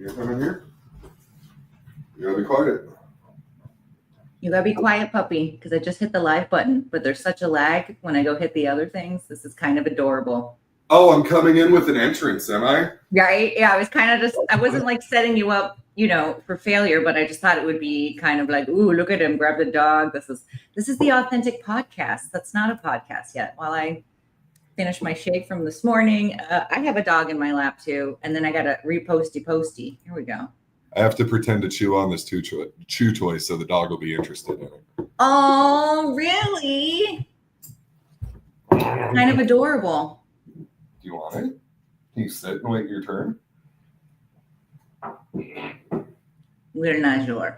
You come in here? You gotta be quiet. You gotta be quiet, puppy, because I just hit the live button, but there's such a lag when I go hit the other things. This is kind of adorable. Oh, I'm coming in with an entrance, am I? Right? Yeah, I was kind of just, I wasn't like setting you up, for failure, but I just thought it would be kind of like, ooh, look at him, grab the dog. This is the authentic podcast. That's not a podcast yet. While I finish my shake from this morning, I have a dog in my lap too, and then I got a posty. Here we go. I have to pretend to chew on this chew toy so the dog will be interested in it. Oh, really? Kind of adorable. Do you want it? Can you sit and wait your turn? We're not sure.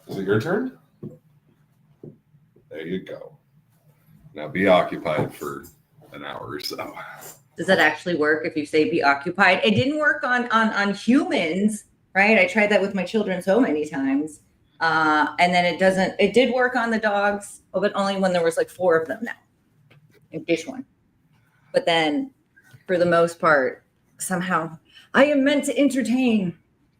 Is it your turn? There you go. Now be occupied for an hour or so. Does that actually work if you say be occupied? It didn't work on humans, right? I tried that with my children so many times. And then it did work on the dogs, but only when there was like 4 of them now. In this one. But then for the most part, somehow I am meant to entertain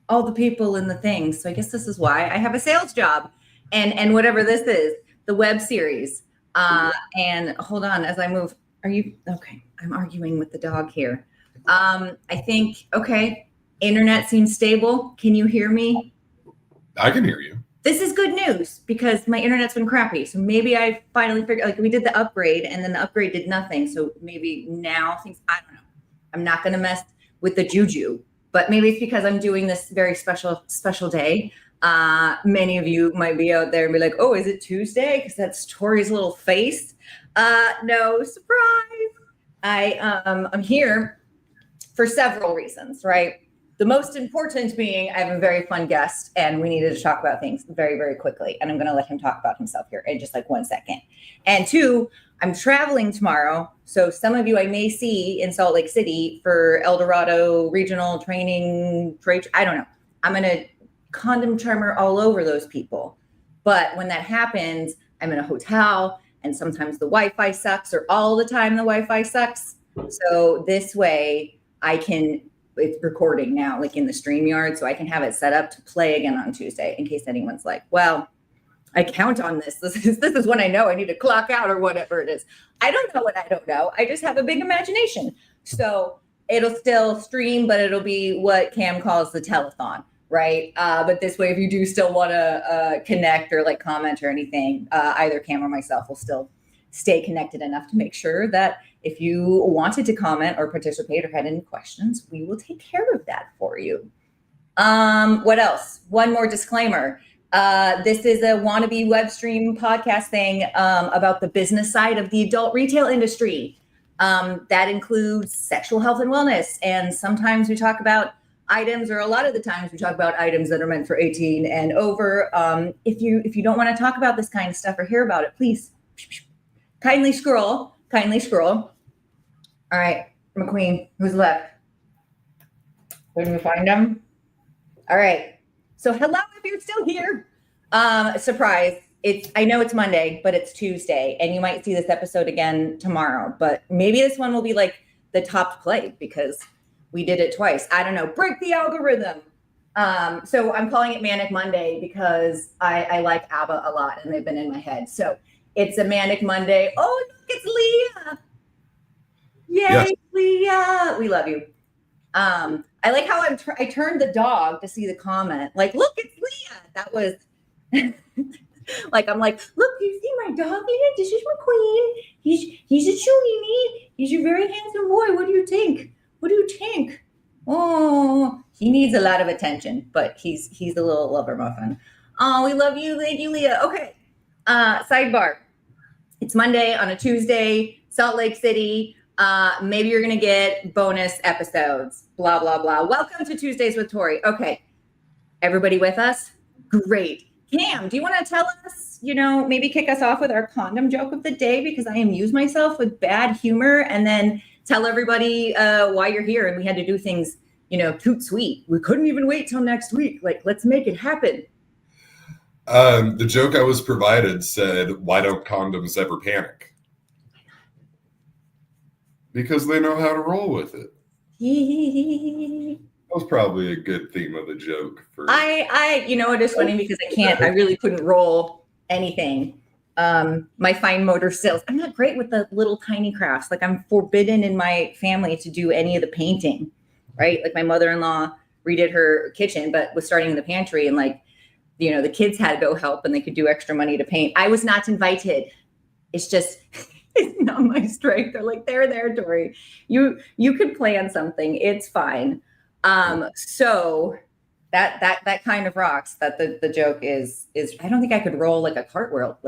all the people in the things. So I guess this is why I have a sales job and whatever this is, the web series. And hold on as I move. Are you okay? I'm arguing with the dog here. I think, okay. Internet seems stable. Can you hear me? I can hear you. This is good news because my internet's been crappy. So maybe I finally figured, like we did the upgrade and then the upgrade did nothing. So maybe now I don't know. I'm not going to mess with the juju, but maybe it's because I'm doing this very special day. Many of you might be out there and be like, oh, is it Tuesday? Because that's Tori's little face. No surprise. I'm here for several reasons, right? The most important being I have a very fun guest and we needed to talk about things very, very quickly. And I'm going to let him talk about himself here in just like 1 second. And 2, I'm traveling tomorrow. So some of you I may see in Salt Lake City for Eldorado regional training. I don't know. I'm going to condom charmer all over those people. But when that happens, I'm in a hotel and sometimes the Wi-Fi sucks or all the time the Wi-Fi sucks. So this way it's recording now, like in the StreamYard, so I can have it set up to play again on Tuesday in case anyone's like, well, I count on this. This is when I know I need to clock out or whatever it is. I don't know what I don't know. I just have a big imagination. So it'll still stream, but it'll be what Cam calls the telethon, right? But this way, if you do still want to connect or like comment or anything, either Cam or myself will still stay connected enough to make sure that if you wanted to comment or participate or had any questions, we will take care of that for you. What else? One more disclaimer. This is a wannabe web stream podcast thing about the business side of the adult retail industry. That includes sexual health and wellness. And sometimes we talk about items, or a lot of the times we talk about items that are meant for 18 and over. If you don't want to talk about this kind of stuff or hear about it, please kindly scroll. All right, McQueen, who's left? Where do we find them? All right. So hello, if you're still here. Surprise. I know it's Monday, but it's Tuesday, and you might see this episode again tomorrow. But maybe this one will be like the top play because we did it twice. I don't know. Break the algorithm. So I'm calling it Manic Monday because I like ABBA a lot, and they've been in my head. So it's a Manic Monday. Oh, look, it's Leah. Yay, yes. Leah. We love you. I like how I turned the dog to see the comment. Like, look, it's Leah. That was like, I'm like, look, you see my dog here? This is McQueen. He's a chewy. He's a very handsome boy. What do you think? Oh, he needs a lot of attention, but he's a little lover muffin. Oh, we love you. Thank you, Leah. Okay. Sidebar. It's Monday on a Tuesday, Salt Lake City. Maybe you're going to get bonus episodes, blah, blah, blah. Welcome to Tuesdays with Tori. Okay. Everybody with us? Great. Cam, do you want to tell us, maybe kick us off with our condom joke of the day because I amuse myself with bad humor, and then tell everybody why you're here. And we had to do things, toot sweet. We couldn't even wait till next week. Like, let's make it happen. The joke I was provided said, why don't condoms ever panic? Because they know how to roll with it. That was probably a good theme of a joke for it is funny because I really couldn't roll anything. My fine motor skills, I'm not great with the little tiny crafts. Like I'm forbidden in my family to do any of the painting, right? Like my mother-in-law redid her kitchen, but was starting in the pantry, and the kids had to go help and they could do extra money to paint. I was not invited. It's just, it's not my strength. They're like, there, Tori, you could plan something. It's fine. So that kind of rocks. That the joke is I don't think I could roll like a cartwheel,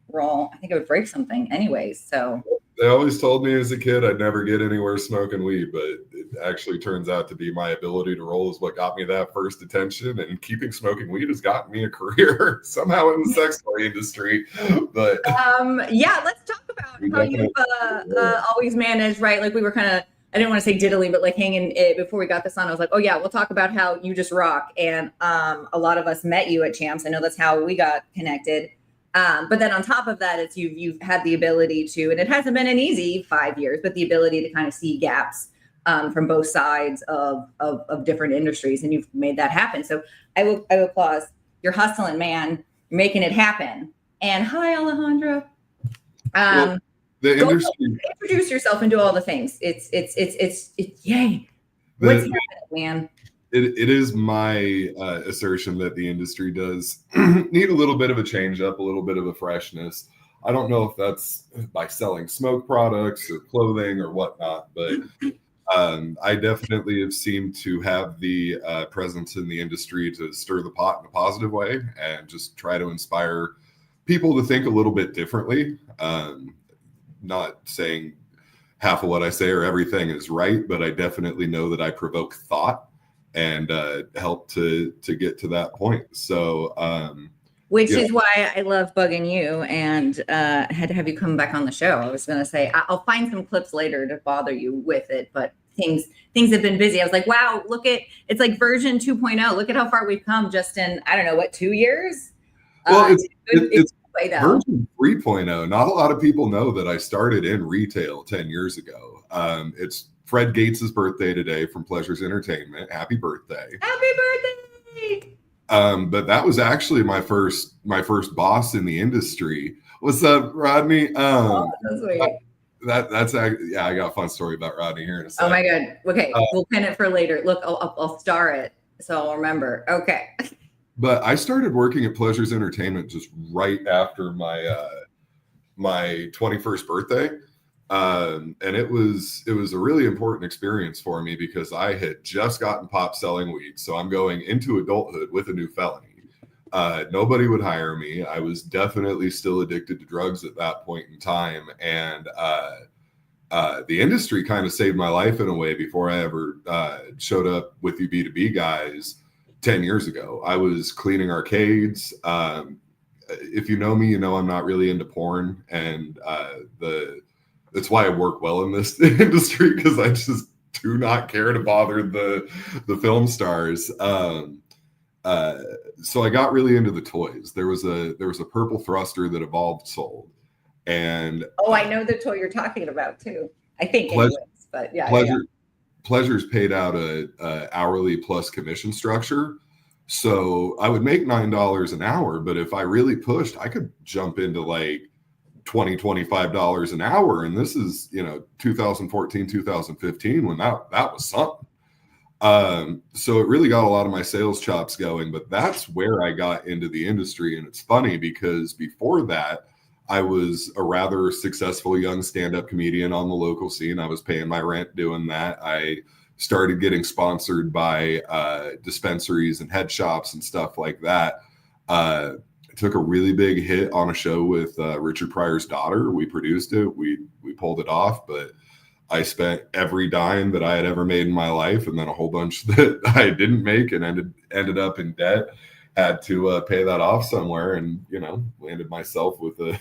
roll. I think it would break something anyways. So they always told me as a kid I'd never get anywhere smoking weed, but it actually turns out to be my ability to roll is what got me that first attention, and keeping smoking weed has gotten me a career somehow in the sex toy industry. But let's talk about how you've always managed, right? Like we were kind of, I didn't want to say diddly, but like hanging it before we got this on. I was like, oh yeah, we'll talk about how you just rock. And a lot of us met you at Champs. I know that's how we got connected. But then on top of that, it's you've had the ability to, and it hasn't been an easy 5 years, but the ability to kind of see gaps from both sides of different industries, and you've made that happen. So I will applause. You're hustling, man. You're making it happen. And hi, Alejandra. The industry. Introduce yourself and do all the things. It's yay. What's happening, man? It is my assertion that the industry does need a little bit of a change up, a little bit of a freshness. I don't know if that's by selling smoke products or clothing or whatnot, but I definitely have seemed to have the presence in the industry to stir the pot in a positive way and just try to inspire people to think a little bit differently. Not saying half of what I say or everything is right, but I definitely know that I provoke thought and help to get to that point. So, which is why I love bugging you, and had to have you come back on the show. I was going to say I'll find some clips later to bother you with it, but things have been busy. I was like, wow, it's like version 2.0. Look at how far we've come just in, I don't know, what, 2 years? Well, it's version 3.0. Not a lot of people know that I started in retail 10 years ago. It's Fred Gates' birthday today from Pleasures Entertainment. Happy birthday. Happy birthday. But that was actually my first boss in the industry. What's up, Rodney? That's sweet. That's yeah, I got a fun story about Rodney here in a second. Oh my God. Okay. We'll pin it for later. Look, I'll star it so I'll remember. Okay. But I started working at Pleasures Entertainment just right after my 21st birthday. And it was a really important experience for me because I had just gotten popped selling weed. So I'm going into adulthood with a new felony. Nobody would hire me. I was definitely still addicted to drugs at that point in time. And the industry kind of saved my life in a way before I ever showed up with you B2B guys 10 years ago. I was cleaning arcades. If you know me, you know I'm not really into porn. And that's why I work well in this industry, because I just do not care to bother the film stars. So I got really into the toys. There was a purple thruster that Evolved sold, and I know the toy you're talking about too. I think but yeah. Pleasures paid out a hourly plus commission structure, so I would make $9 an hour. But if I really pushed, I could jump into like $20-$25 an hour, and this is 2014, 2015 when that was something. So it really got a lot of my sales chops going, but that's where I got into the industry. And it's funny because before that, I was a rather successful young stand-up comedian on the local scene. I was paying my rent doing that. I started getting sponsored by dispensaries and head shops and stuff like that. I took a really big hit on a show with Richard Pryor's daughter. We produced it. We pulled it off, but I spent every dime that I had ever made in my life, and then a whole bunch that I didn't make, and ended up in debt. Had to pay that off somewhere, and landed myself with a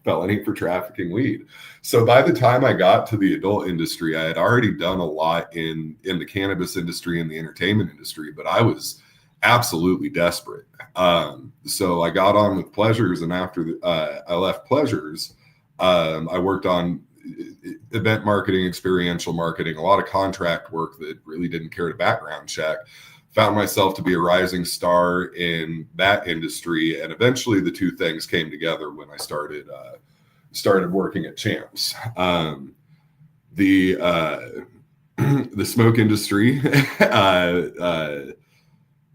felony for trafficking weed. So by the time I got to the adult industry, I had already done a lot in the cannabis industry and the entertainment industry, but I was absolutely desperate. So I got on with Pleasures, and after I left Pleasures, I worked on event marketing, experiential marketing, a lot of contract work that really didn't care to background check. Found myself to be a rising star in that industry, and eventually the two things came together when I started working at Champs. The smoke industry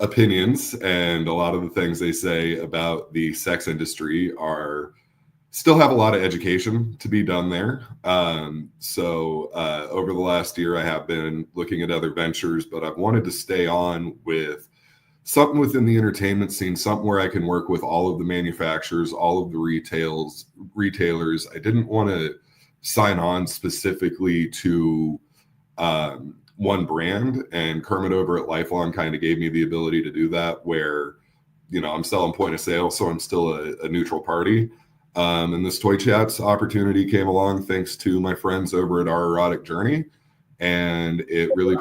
opinions and a lot of the things they say about the sex industry still have a lot of education to be done there. So over the last year, I have been looking at other ventures, but I've wanted to stay on with something within the entertainment scene, something where I can work with all of the manufacturers, all of the retailers. I didn't want to sign on specifically to one brand, and Kermit over at Lifelong kind of gave me the ability to do that, where, you know, I'm selling point of sale, so I'm still a neutral party. And this ToyChats opportunity came along thanks to my friends over at Our Erotic Journey, and it really.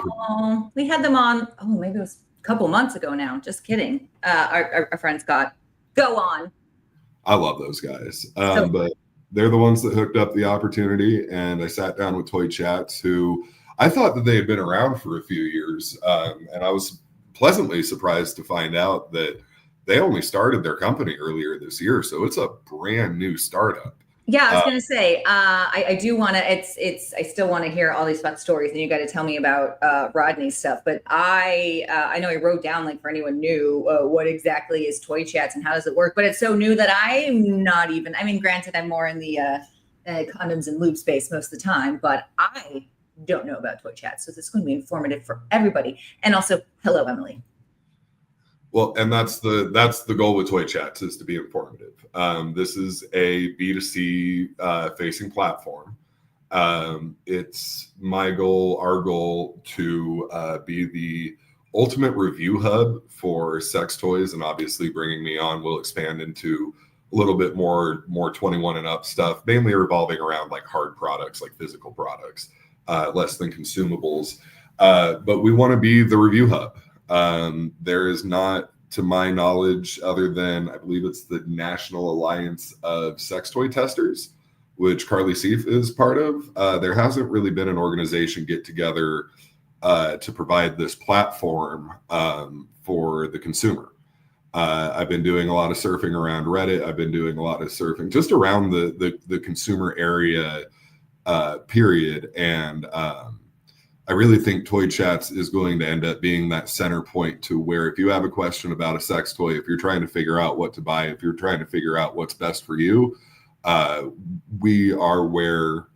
We had them on. Oh, maybe it was a couple months ago now. Just kidding. Our friend Scott. Go on. I love those guys, but they're the ones that hooked up the opportunity, and I sat down with ToyChats, who I thought that they had been around for a few years, and I was pleasantly surprised to find out that they only started their company earlier this year, so it's a brand new startup. Yeah, I was gonna say, I do want to. I still want to hear all these fun stories, and you got to tell me about Rodney's stuff. But I know I wrote down, like, for anyone new, what exactly is ToyChats and how does it work? But it's so new that I'm not even. I mean, granted, I'm more in the condoms and lube space most of the time, but I don't know about ToyChats, so this is going to be informative for everybody. And also, hello, Emily. Well, and that's the goal with ToyChats, is to be informative. This is a B2C facing platform. It's my goal, our goal, to be the ultimate review hub for sex toys, and obviously bringing me on will expand into a little bit more 21 and up stuff, mainly revolving around like hard products, like physical products, less than consumables. But we want to be the review hub. There is not, to my knowledge, other than I believe it's the National Alliance of Sex Toy Testers, which Carly Seif is part of. There hasn't really been an organization get together to provide this platform for the consumer. I've been doing a lot of surfing around Reddit. I've been doing a lot of surfing just around the consumer area, period. And I really think ToyChats is going to end up being that center point to where if you have a question about a sex toy, if you're trying to figure out what to buy, if you're trying to figure out what's best for you, we are where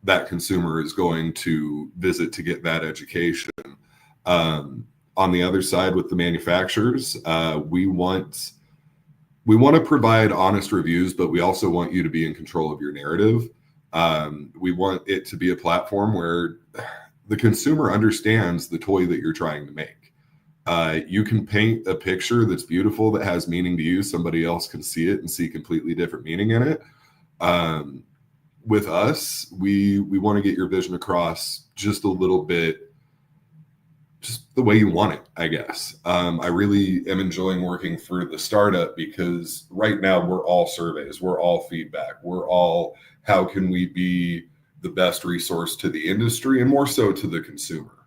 that consumer is going to visit to get that education. On the other side, with the manufacturers, we want to provide honest reviews, but we also want you to be in control of your narrative. We want it to be a platform where the consumer understands the toy that you're trying to make. You can paint a picture that's beautiful, that has meaning to you. Somebody else can see it and see completely different meaning in it. With us, we want to get your vision across just a little bit, just the way you want it, I guess. I really am enjoying working through the startup, because right now we're all surveys, we're all feedback, we're all, how can we be the best resource to the industry and more so to the consumer.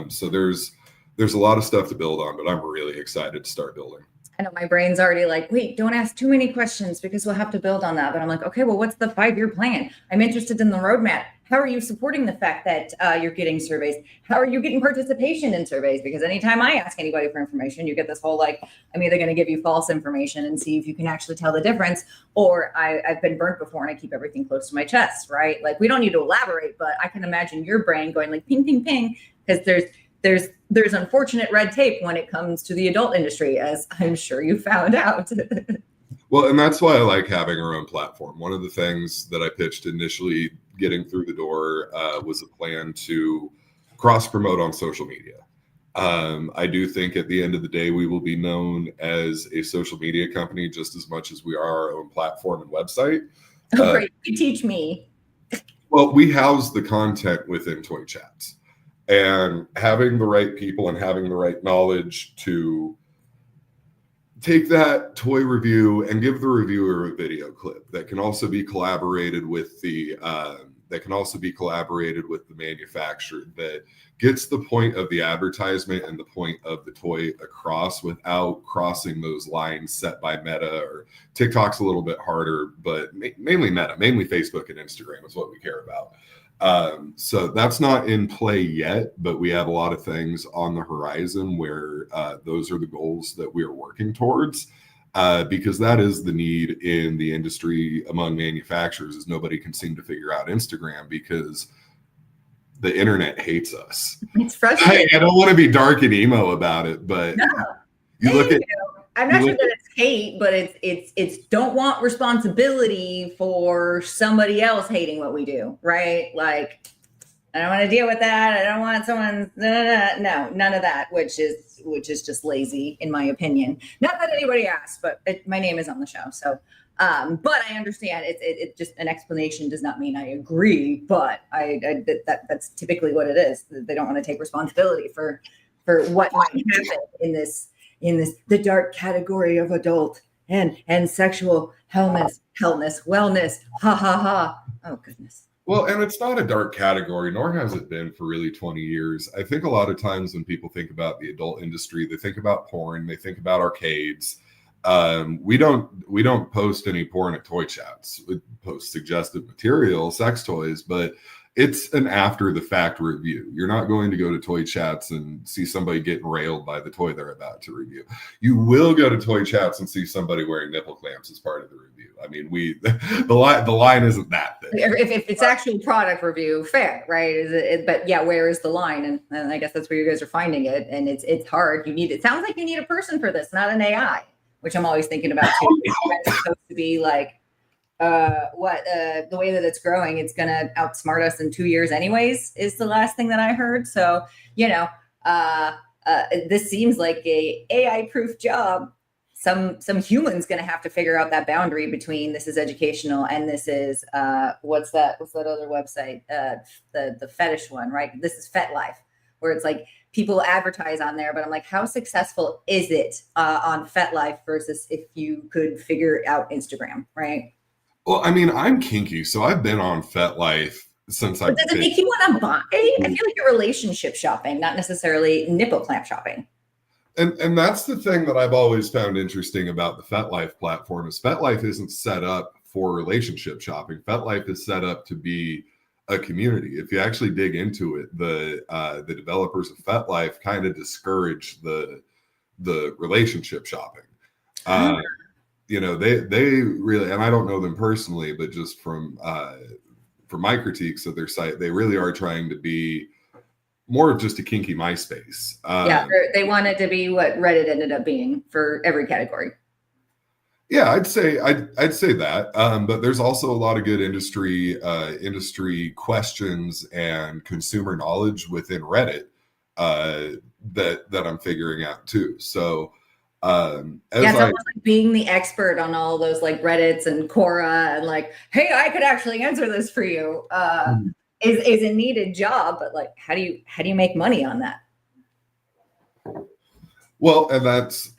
So there's a lot of stuff to build on, but I'm really excited to start building. I know my brain's already like, wait, don't ask too many questions because we'll have to build on that. But I'm like, okay, well, what's the 5-year plan? I'm interested in the roadmap. How are you supporting the fact that you're getting surveys? How are you getting participation in surveys? Because anytime I ask anybody for information, you get this whole, like, I'm either going to give you false information and see if you can actually tell the difference, or I've been burnt before and I keep everything close to my chest, right? Like, we don't need to elaborate, but I can imagine your brain going like ping, ping, ping, because there's unfortunate red tape when it comes to the adult industry, as I'm sure you found out. Well, and that's why I like having our own platform. One of the things that I pitched initially getting through the door was a plan to cross-promote on social media. I do think at the end of the day, we will be known as a social media company just as much as we are our own platform and website. Oh, great. You teach me. Well, we house the content within ToyChats. And having the right people and having the right knowledge to take that toy review and give the reviewer a video clip that can also be collaborated with the that can also be collaborated with the manufacturer, that gets the point of the advertisement and the point of the toy across without crossing those lines set by Meta. Or TikTok's a little bit harder, but mainly Meta, mainly Facebook and Instagram is what we care about. So that's not in play yet, but we have a lot of things on the horizon where those are the goals that we are working towards. Because that is the need in the industry among manufacturers, is nobody can seem to figure out Instagram because the internet hates us. It's frustrating. I don't want to be dark and emo about it, but No. you look at. I'm not sure that it's hate, but it's don't want responsibility for somebody else hating what we do, right? Like, I don't want to deal with that. I don't want someone. No, none of that. Which is just lazy, in my opinion. Not that anybody asked, but my name is on the show, so. But I understand it just an explanation does not mean I agree, but that's typically what it is. They don't want to take responsibility for what might happen in this the dark category of adult and sexual wellness, ha ha ha. Oh goodness. Well, and it's not a dark category, nor has it been for really 20 years. I think a lot of times when people think about the adult industry, they think about porn, they think about arcades. We don't post any porn at Toy Chats. We post suggestive material, sex toys, but it's an after the fact review. You're not going to go to Toy Chats and see somebody getting railed by the toy they're about to review. You will go to Toy Chats and see somebody wearing nipple clamps as part of the review. I mean, the line isn't that thick. If it's actual product review, fair, right? But yeah, where is the line? And I guess that's where you guys are finding it. And it's hard. It sounds like you need a person for this, not an AI, which I'm always thinking about too. It's supposed to be like, the way that it's growing, it's going to outsmart us in 2 years anyways, is the last thing that I heard. So, this seems like a AI proof job. Some human's going to have to figure out that boundary between this is educational and this is, what's that other website? The fetish one, right? This is FetLife, where it's like people advertise on there, but I'm like, how successful is it on FetLife versus if you could figure out Instagram, right? Well, I mean, I'm kinky, so I've been on FetLife since I've been. Does it make you want to buy? I feel like you're relationship shopping, not necessarily nipple clamp shopping. And that's the thing that I've always found interesting about the FetLife platform is FetLife isn't set up for relationship shopping. FetLife is set up to be a community. If you actually dig into it, the developers of FetLife kind of discourage the relationship shopping. They really, and I don't know them personally, but just from my critiques of their site, they really are trying to be more of just a kinky MySpace. They wanted to be what Reddit ended up being for every category. Yeah, I'd say that. But there's also a lot of good industry questions and consumer knowledge within Reddit that I'm figuring out too. So. It's almost like being the expert on all those like Reddits and Quora and like, hey, I could actually answer this for you. Is a needed job, but like, how do you make money on that? Well, and that's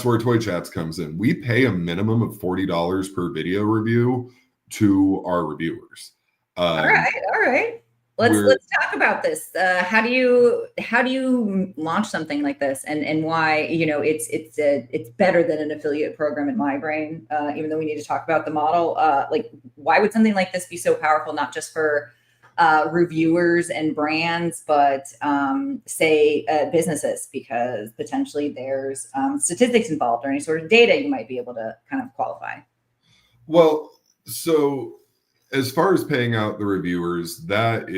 where Toy Chats comes in. We pay a minimum of $40 per video review to our reviewers. All right. Let's talk about this. How do you launch something like this, and why it's better than an affiliate program in my brain? Even though we need to talk about the model, why would something like this be so powerful, not just for reviewers and brands, but say businesses, because potentially there's statistics involved or any sort of data you might be able to kind of qualify. Well, so. As far as paying out the reviewers, that's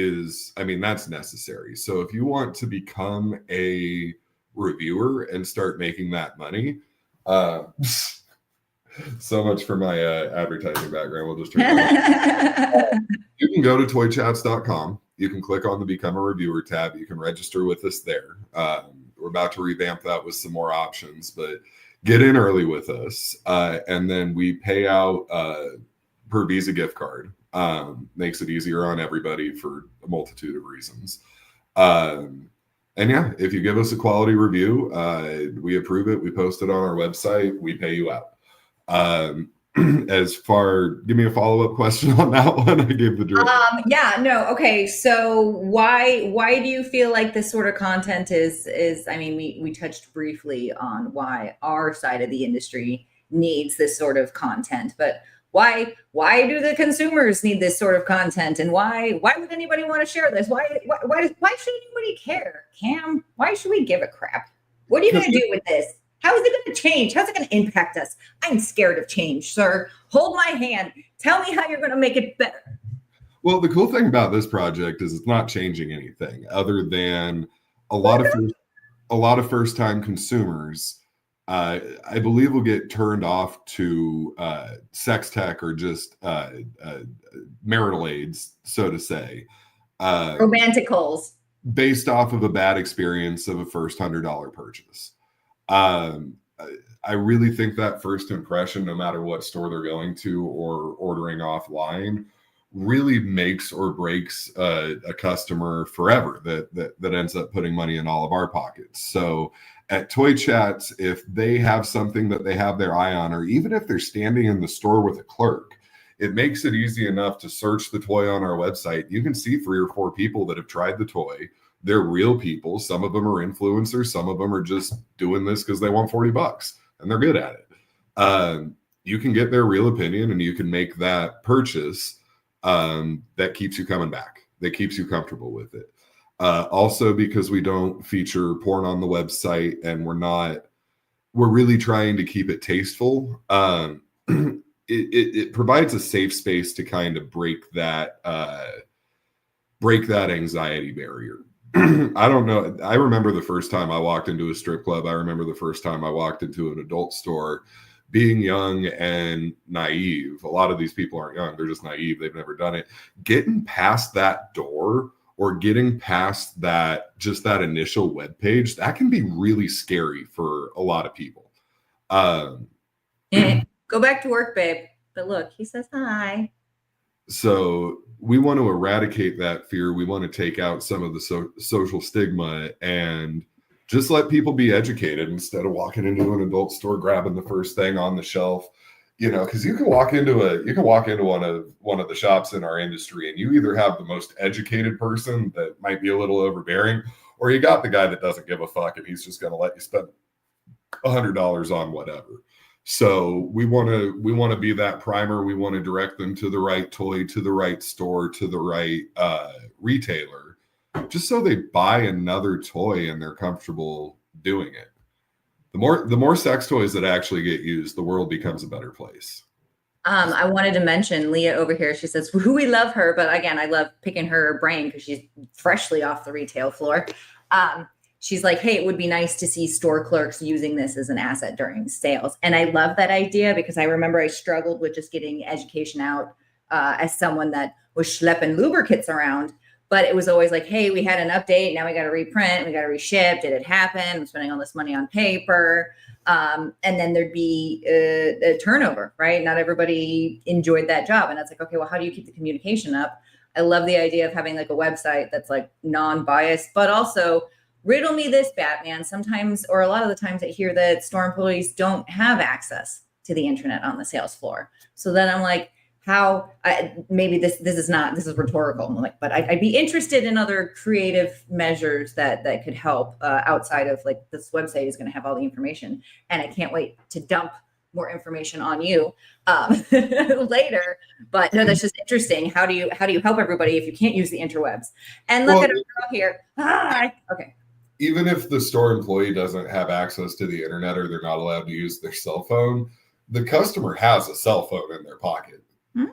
necessary. So if you want to become a reviewer and start making that money, so much for my advertising background. We'll just turn it on. You can go to toychats.com. You can click on the Become a Reviewer tab. You can register with us there. We're about to revamp that with some more options, but get in early with us. And then we pay out per Visa gift card. Makes it easier on everybody for a multitude of reasons. And yeah, if you give us a quality review, we approve it. We post it on our website. We pay you out. Give me a follow-up question on that one. I gave the drill. Yeah, no, okay. So why do you feel like this sort of content is I mean, we touched briefly on why our side of the industry needs this sort of content, but why do the consumers need this sort of content, and why would anybody want to share this? Why should anybody care? Cam, why should we give a crap? What are you going to do with this? How is it going to change? How's it going to impact us? I'm scared of change, sir. Hold my hand. Tell me how you're going to make it better. Well, the cool thing about this project is it's not changing anything other than a lot of first-time consumers, I believe, will get turned off to sex tech or just marital aids, so to say. Romanticals. Based off of a bad experience of a first $100 purchase. I really think that first impression, no matter what store they're going to or ordering offline, really makes or breaks a customer forever that ends up putting money in all of our pockets. So at ToyChats, if they have something that they have their eye on, or even if they're standing in the store with a clerk, it makes it easy enough to search the toy on our website. You can see 3 or 4 people that have tried the toy. They're real people. Some of them are influencers. Some of them are just doing this because they want $40 and they're good at it. You can get their real opinion and you can make that purchase that keeps you coming back, that keeps you comfortable with it. Also, because we don't feature porn on the website and we're really trying to keep it tasteful. It provides a safe space to kind of break that anxiety barrier. I don't know. I remember the first time I walked into a strip club. I remember the first time I walked into an adult store, being young and naive. A lot of these people aren't young. They're just naive. They've never done it. Getting past that door or getting past that, just that initial web page, that can be really scary for a lot of people. Yeah, go back to work, babe. But look, he says hi. So we want to eradicate that fear. We want to take out some of the social stigma and just let people be educated instead of walking into an adult store grabbing the first thing on the shelf. Because you can walk into one of the shops in our industry and you either have the most educated person that might be a little overbearing, or you got the guy that doesn't give a fuck and he's just going to let you spend $100 on whatever. So we want to be that primer. We want to direct them to the right toy, to the right store, to the right retailer, just so they buy another toy and they're comfortable doing it. The more sex toys that actually get used, the world becomes a better place. I wanted to mention Leah over here. She says, we love her, but again, I love picking her brain because she's freshly off the retail floor. She's like, hey, it would be nice to see store clerks using this as an asset during sales. And I love that idea because I remember I struggled with just getting education out as someone that was schlepping lubricants around. But it was always like, hey, we had an update. Now we got to reprint. We got to reship. Did it happen? I'm spending all this money on paper. And then there'd be a turnover, right? Not everybody enjoyed that job. And it's like, okay, well, how do you keep the communication up? I love the idea of having like a website that's like non-biased, but also riddle me this, Batman. Sometimes, or a lot of the times I hear that store employees don't have access to the internet on the sales floor. So then I'm like, maybe this is rhetorical. I'm like, but I'd be interested in other creative measures that could help outside of like this website is going to have all the information. And I can't wait to dump more information on you later. But no, that's just interesting. How do you help everybody if you can't use the interwebs? And look at a girl here. Okay. Even if the store employee doesn't have access to the internet or they're not allowed to use their cell phone, the customer has a cell phone in their pocket. You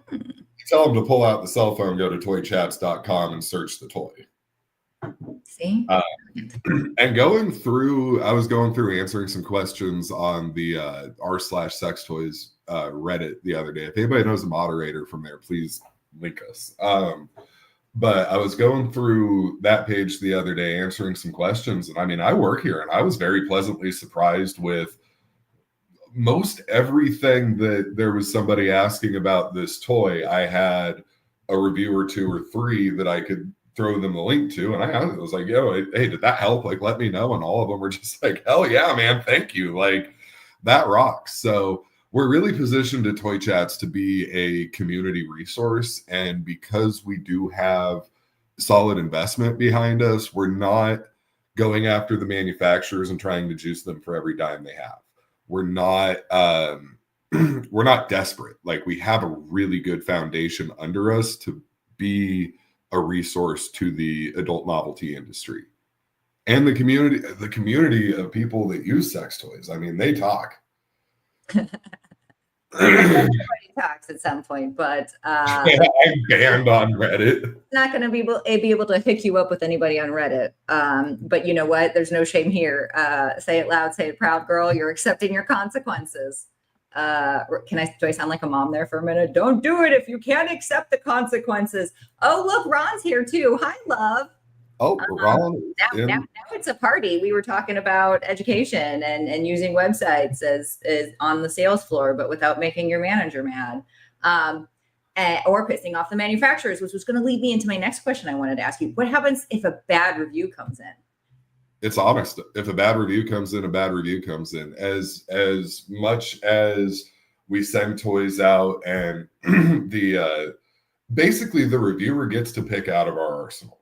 tell them to pull out the cell phone, go to toychats.com and search the toy. See? And I was going through answering some questions on the r/sex toys Reddit the other day. If anybody knows a moderator from there, please link us. But I was going through that page the other day, answering some questions. And I mean, I work here and I was very pleasantly surprised with most everything that there was somebody asking about this toy. I had a review or 2 or 3 that I could throw them the link to. And I was like, hey, did that help? Like, let me know. And all of them were just like, hell yeah, man. Thank you. Like, that rocks. So we're really positioned at Toy Chats to be a community resource. And because we do have solid investment behind us, we're not going after the manufacturers and trying to juice them for every dime they have. We're not we're not desperate. Like, we have a really good foundation under us to be a resource to the adult novelty industry and the community of people that use sex toys. I mean, they talk. Everybody talks at some point, but I'm banned on Reddit. not going to be able to hook you up with anybody on Reddit. But you know what? There's no shame here. Say it loud, say it proud, girl. You're accepting your consequences. Do I sound like a mom there for a minute? Don't do it if you can't accept the consequences. Oh, look, Ron's here too. Hi, love. Oh, Ron. Now it's a party. We were talking about education and using websites as on the sales floor, but without making your manager mad. Or pissing off the manufacturers, which was going to lead me into my next question I wanted to ask you. What happens if a bad review comes in? It's honest. If a bad review comes in, a bad review comes in. As much as we send toys out and basically the reviewer gets to pick out of our arsenal.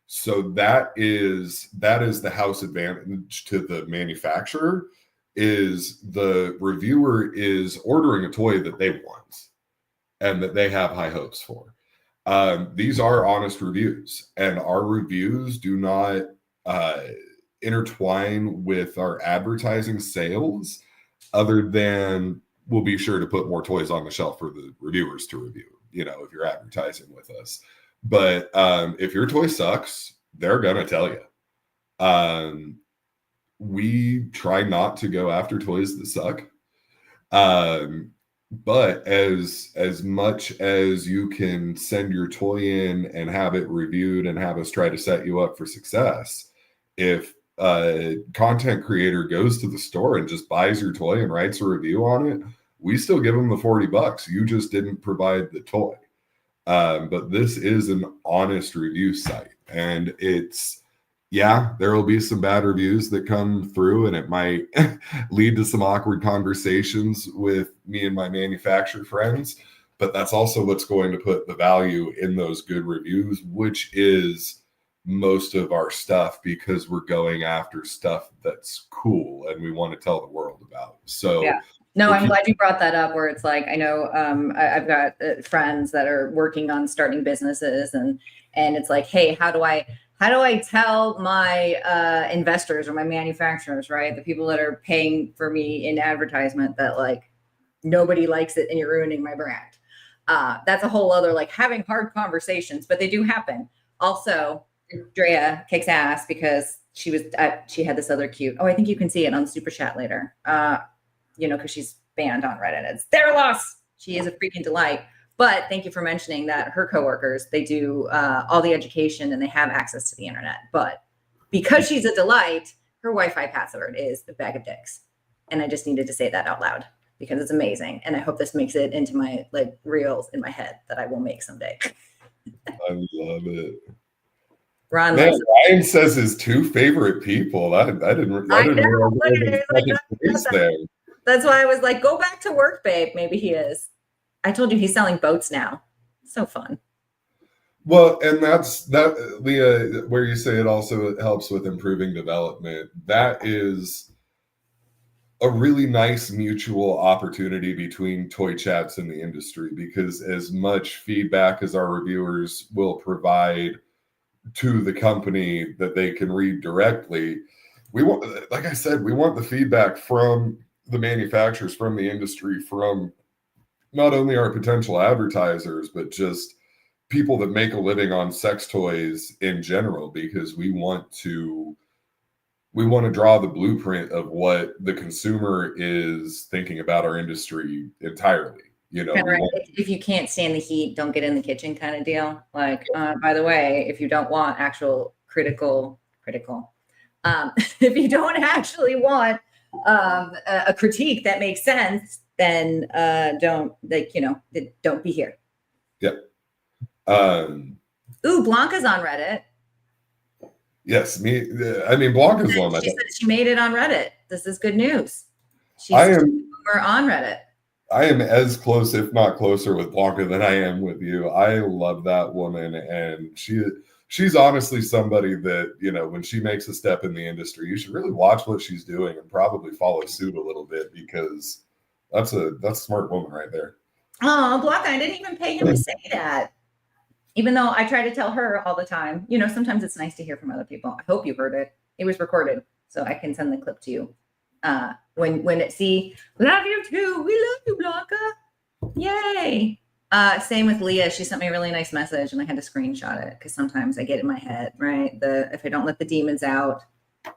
So that is the house advantage to the manufacturer, is the reviewer is ordering a toy that they want and that they have high hopes for. These are honest reviews, and our reviews do not intertwine with our advertising sales, other than we'll be sure to put more toys on the shelf for the reviewers to review, if you're advertising with us. But if your toy sucks, they're going to tell you. We try not to go after toys that suck. But as much as you can send your toy in and have it reviewed and have us try to set you up for success, if a content creator goes to the store and just buys your toy and writes a review on it, we still give them the $40. You just didn't provide the toy. But this is an honest review site, and there will be some bad reviews that come through, and it might lead to some awkward conversations with me and my manufacturer friends, but that's also what's going to put the value in those good reviews, which is most of our stuff, because we're going after stuff that's cool and we want to tell the world about. So yeah. No, I'm glad you brought that up, where it's like, I know I've got friends that are working on starting businesses, and it's like, hey, how do I tell my investors or my manufacturers, right? The people that are paying for me in advertisement, that like nobody likes it and you're ruining my brand. That's a whole other, like, having hard conversations, but they do happen. Also, Drea kicks ass because she had this other cute, I think you can see it on Super Chat later. Because she's banned on Reddit. It's their loss. She is a freaking delight. But thank you for mentioning that her coworkers, they do all the education and they have access to the internet. But because she's a delight, her Wi-Fi password is a bag of dicks. And I just needed to say that out loud because it's amazing. And I hope this makes it into my reels in my head that I will make someday. I love it. Ron, Ryan says his two favorite people. I didn't realize there. That's why I was like, go back to work, babe. Maybe he is. I told you he's selling boats now. So fun. Well, and that's Leah, where you say it also helps with improving development. That is a really nice mutual opportunity between Toy Chats and the industry, because as much feedback as our reviewers will provide to the company that they can read directly, we want, like I said, we want the feedback from the manufacturers, from the industry, from not only our potential advertisers, but just people that make a living on sex toys in general, because we want to draw the blueprint of what the consumer is thinking about our industry entirely. If you can't stand the heat, don't get in the kitchen kind of deal. Like, by the way, if you don't want actual critical, if you don't actually want a critique that makes sense, then don't be here. Yep. Ooh, Blanca's on Reddit. Yes, Blanca's one. She said she made it on Reddit. This is good news. We're on Reddit. I am as close, if not closer, with Blanca than I am with you. I love that woman, and she's honestly somebody that, you know, when she makes a step in the industry, you should really watch what she's doing and probably follow suit a little bit, because that's a smart woman right there. Oh, Blanca, I didn't even pay him to say that. Even though I try to tell her all the time, you know, sometimes it's nice to hear from other people. I hope you heard it. It was recorded, so I can send the clip to you. When it see, love you too. We love you, Blanca. Yay. Same with Leah. She sent me a really nice message and I had to screenshot it because sometimes I get in my head, right? If I don't let the demons out,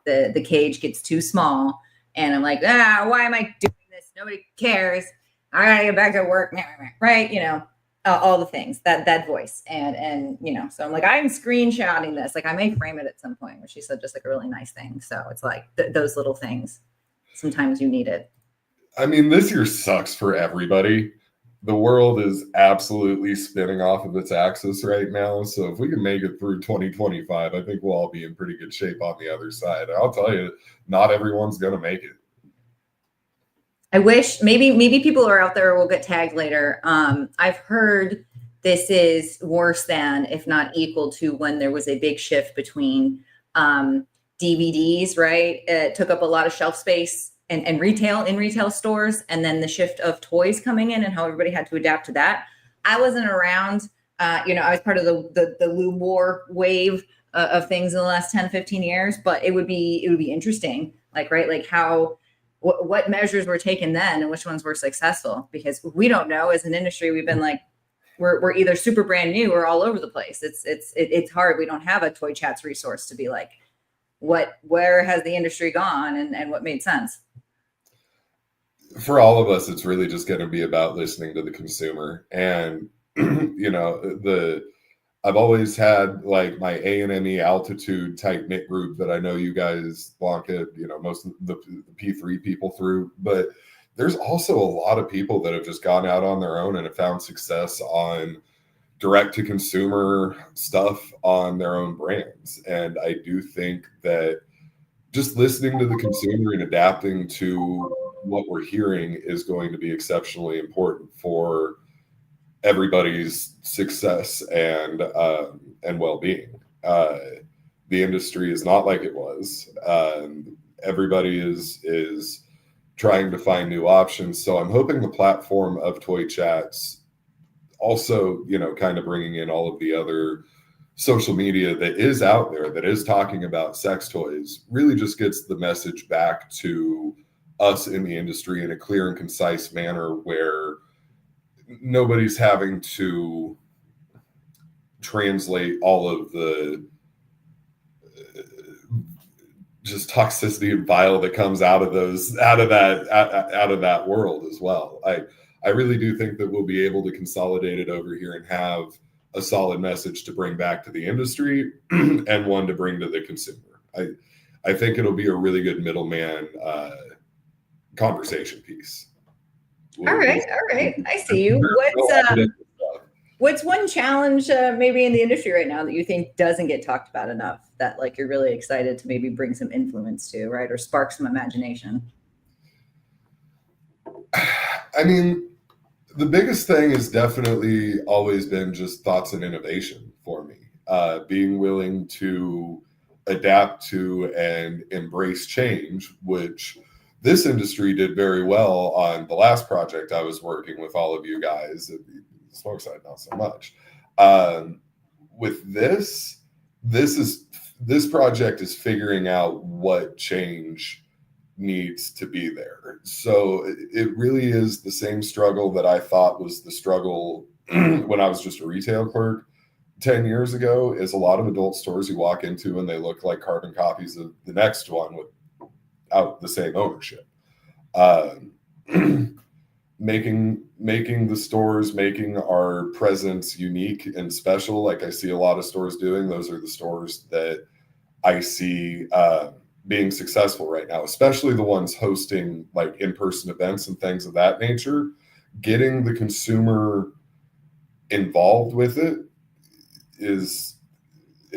the cage gets too small and I'm like, why am I doing this? Nobody cares. I gotta get back to work, right? You know, all the things, that voice. And, you know, so I'm like, I'm screenshotting this. Like I may frame it at some point where she said just like a really nice thing. So it's like those little things. Sometimes you need it. I mean, this year sucks for everybody. The world is absolutely spinning off of its axis right now. So if we can make it through 2025, I think we'll all be in pretty good shape on the other side. I'll tell you, not everyone's going to make it. I wish maybe people are out there will get tagged later. I've heard this is worse than, if not equal to, when there was a big shift between DVDs, right? It took up a lot of shelf space and retail stores, and then the shift of toys coming in and how everybody had to adapt to that. I wasn't around. You know, I was part of the lube war wave of things in the last 10, 15 years, but it would be interesting, like, right, like how what measures were taken then and which ones were successful, because we don't know. As an industry, we've been like, we're either super brand new or all over the place. It's hard. We don't have a ToyChats resource to be like, where has the industry gone and what made sense? For all of us, it's really just going to be about listening to the consumer. And, you know, I've always had like my A&ME altitude tight knit group that I know you guys, Blanca, you know, most of the P3 people through, but there's also a lot of people that have just gone out on their own and have found success on direct to consumer stuff on their own brands. And I do think that just listening to the consumer and adapting to what we're hearing is going to be exceptionally important for everybody's success and well-being. The industry is not like it was. Everybody is trying to find new options. So I'm hoping the platform of ToyChats, also, you know, kind of bringing in all of the other social media that is out there that is talking about sex toys, really just gets the message back to us in the industry in a clear and concise manner, where nobody's having to translate all of the just toxicity and bile that comes out of that world as well. I really do think that we'll be able to consolidate it over here and have a solid message to bring back to the industry and one to bring to the consumer. I think it'll be a really good middleman conversation piece. All right. I see you. What's one challenge maybe in the industry right now that you think doesn't get talked about enough, that like you're really excited to maybe bring some influence to, right? Or spark some imagination? I mean, the biggest thing has definitely always been just thoughts and innovation for me. Being willing to adapt to and embrace change, which this industry did very well on the last project I was working with all of you guys. The smoke side, not so much. With this project is figuring out what change needs to be there. So it really is the same struggle that I thought was the struggle when I was just a retail clerk 10 years ago. Is a lot of adult stores you walk into and they look like carbon copies of the next one without the same ownership. Making the stores, making our presence unique and special, like I see a lot of stores doing. Those are the stores that I see being successful right now, especially the ones hosting like in-person events and things of that nature. Getting the consumer involved with it is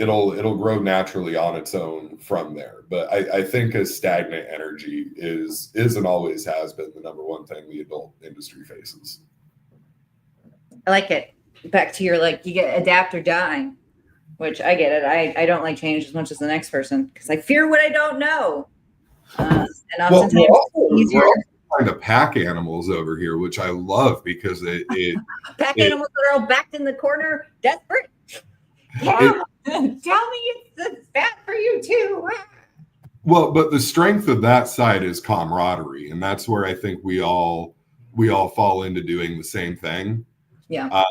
it'll grow naturally on its own from there. But I think a stagnant energy is and always has been the number one thing the adult industry faces. I like it. Back to your, like, you get adapt or die, which I get it. I don't like change as much as the next person because I fear what I don't know. And oftentimes we're also trying to pack animals over here, which I love because animals that are all backed in the corner, desperate. Yeah, tell me it's bad for you too. Well, but the strength of that side is camaraderie, and that's where I think we all fall into doing the same thing. Yeah.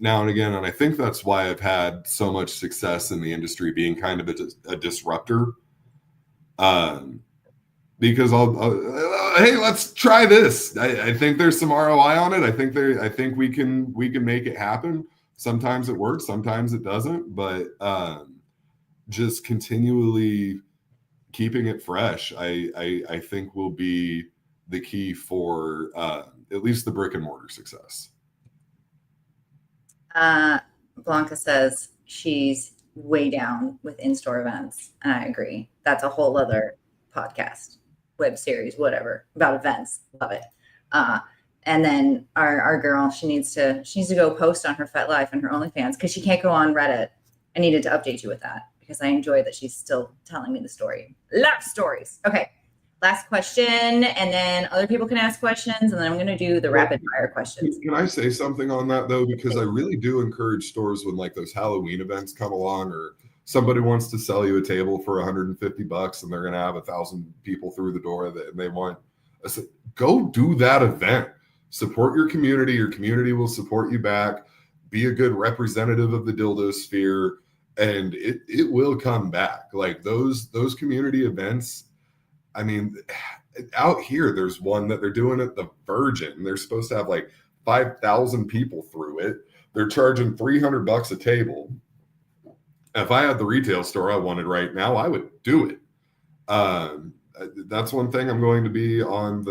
Now and again, and I think that's why I've had so much success in the industry, being kind of a disruptor. Because hey, let's try this. I think there's some ROI on it. I think we can make it happen. Sometimes it works, sometimes it doesn't, but just continually keeping it fresh, I think will be the key for at least the brick and mortar success. Blanca says she's way down with in-store events, and I agree. That's a whole other podcast, web series, whatever, about events. Love it. And then our girl, she needs to go post on her FetLife and her OnlyFans because she can't go on Reddit. I needed to update you with that because I enjoy that she's still telling me the story. Love stories. Okay. Last question, and then other people can ask questions, and then I'm going to do the rapid fire questions. Can I say something on that though? Because I really do encourage stores when like those Halloween events come along, or somebody wants to sell you a table for $150 and they're going to have 1,000 people through the door that they want. I said, go do that event. Support your community. Your community will support you back. Be a good representative of the dildo sphere, and it will come back. Like those community events. I mean, out here, there's one that they're doing at the Virgin. They're supposed to have like 5,000 people through it. They're charging $300 a table. If I had the retail store I wanted right now, I would do it. That's one thing I'm going to be on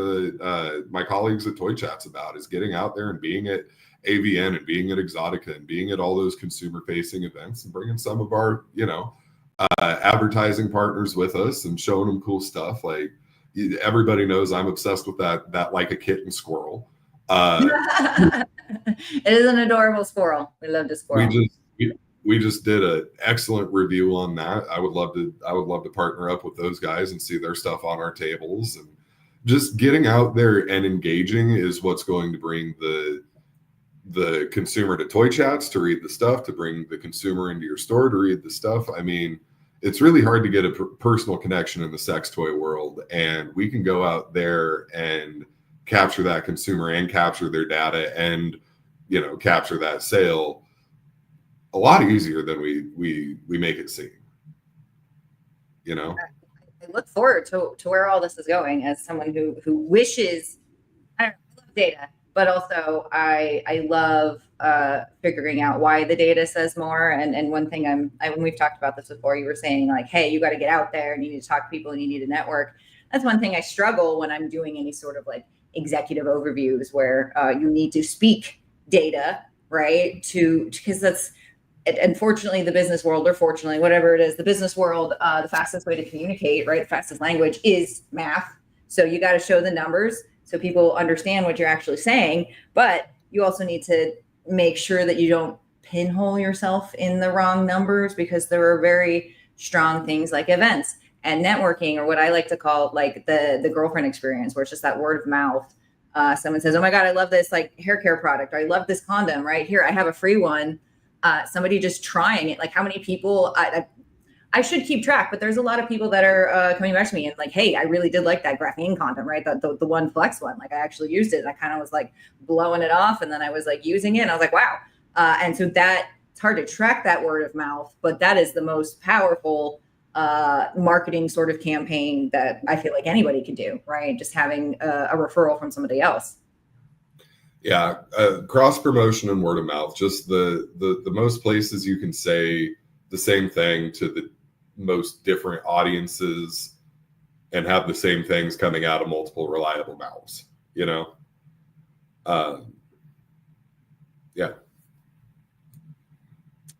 my colleagues at ToyChats about, is getting out there and being at AVN and being at Exotica and being at all those consumer-facing events and bringing some of our, advertising partners with us and showing them cool stuff. Like everybody knows I'm obsessed with that like a kitten squirrel. It is an adorable squirrel. We love the squirrel. We just did an excellent review on that. I would love to partner up with those guys and see their stuff on our tables. And just getting out there and engaging is what's going to bring the consumer to ToyChats to read the stuff, to bring the consumer into your store to read the stuff. I mean, it's really hard to get a personal connection in the sex toy world, and we can go out there and capture that consumer and capture their data and capture that sale a lot easier than we make it seem. I look forward to where all this is going as someone who wishes, I love data, but also I love figuring out why the data says more. And one thing when we've talked about this before, you were saying like, hey, you got to get out there and you need to talk to people and you need to network. That's one thing I struggle when I'm doing any sort of like executive overviews where you need to speak data, right? Because that's, unfortunately, the business world, or fortunately, whatever it is, the business world, the fastest way to communicate, right? The fastest language is math. So you got to show the numbers so people understand what you're actually saying. But you also need to make sure that you don't pinhole yourself in the wrong numbers, because there are very strong things like events and networking, or what I like to call like the girlfriend experience, where it's just that word of mouth. Someone says, oh my God, I love this like hair care product, or I love this condom, right here. I have a free one. Somebody just trying it. Like how many people, I should keep track, but there's a lot of people that are coming back to me and like, hey, I really did like that graphene condom, right? The one flex one, like I actually used it. And I kind of was like blowing it off, and then I was like using it and I was like, wow. And so that it's hard to track that word of mouth, but that is the most powerful marketing sort of campaign that I feel like anybody can do, right? Just having a referral from somebody else. Yeah, cross promotion and word of mouth. Just the most places you can say the same thing to the most different audiences and have the same things coming out of multiple reliable mouths. Yeah.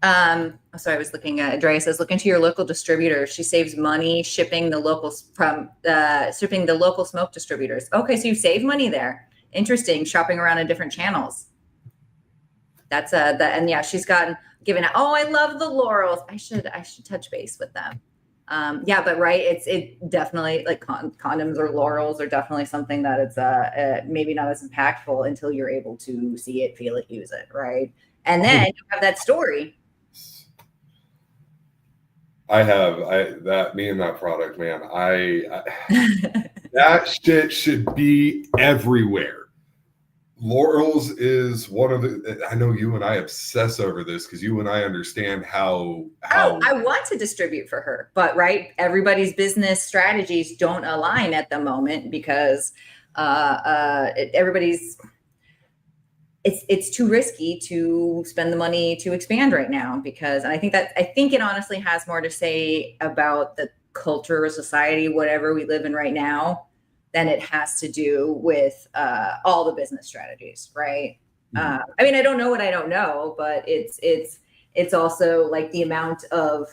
So I was looking at Andrea says, look into your local distributor. She saves money shipping the local smoke distributors. Okay, so you save money there. Interesting. Shopping around in different channels. That's and yeah, she's given out. Oh, I love the Laurels. I should touch base with them. Yeah, but right, it definitely like condoms or Laurels are definitely something that it's maybe not as impactful until you're able to see it, feel it, use it, right? And then you have that story. Me and that product, man. That shit should be everywhere. Laurels is one of the. I know you and I obsess over this because you and I understand how. I want to distribute for her, but right, everybody's business strategies don't align at the moment because everybody's. It's too risky to spend the money to expand right now because I think it honestly has more to say about the culture, society, whatever we live in right now, than it has to do with all the business strategies, right? I mean, I don't know what I don't know, but it's also like the amount of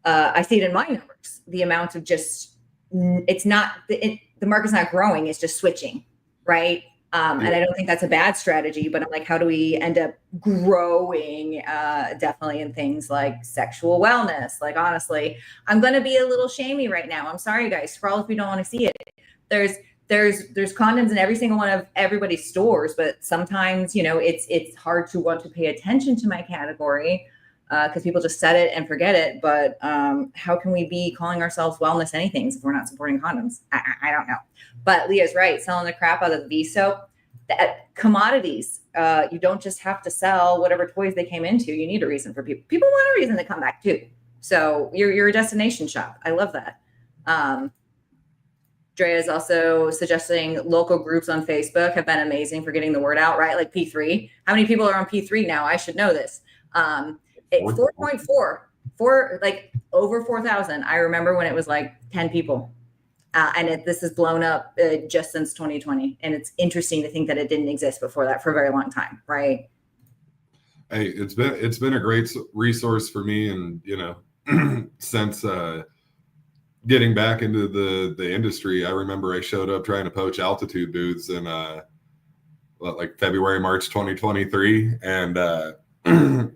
I see it in my numbers, the amount of just it's not the market's not growing, it's just switching, right? And I don't think that's a bad strategy, but I'm like, how do we end up growing definitely in things like sexual wellness? Like, honestly, I'm going to be a little shamey right now. I'm sorry, guys. Scroll if you don't want to see it. There's condoms in every single one of everybody's stores, but sometimes, it's hard to want to pay attention to my category because people just set it and forget it. But how can we be calling ourselves wellness anything if we're not supporting condoms? I don't know. But Leah's right, selling the crap out of the V soap. Commodities, you don't just have to sell whatever toys they came into. You need a reason for people. People want a reason to come back too. So you're a destination shop. I love that. Drea is also suggesting local groups on Facebook have been amazing for getting the word out, right? Like P3. How many people are on P3 now? I should know this. 4.4, like over 4,000. I remember when it was like 10 people. And this has blown up just since 2020. And it's interesting to think that it didn't exist before that for a very long time, right? Hey, it's been a great resource for me. And, since getting back into the industry, I remember I showed up trying to poach altitude booths in like February, March 2023. And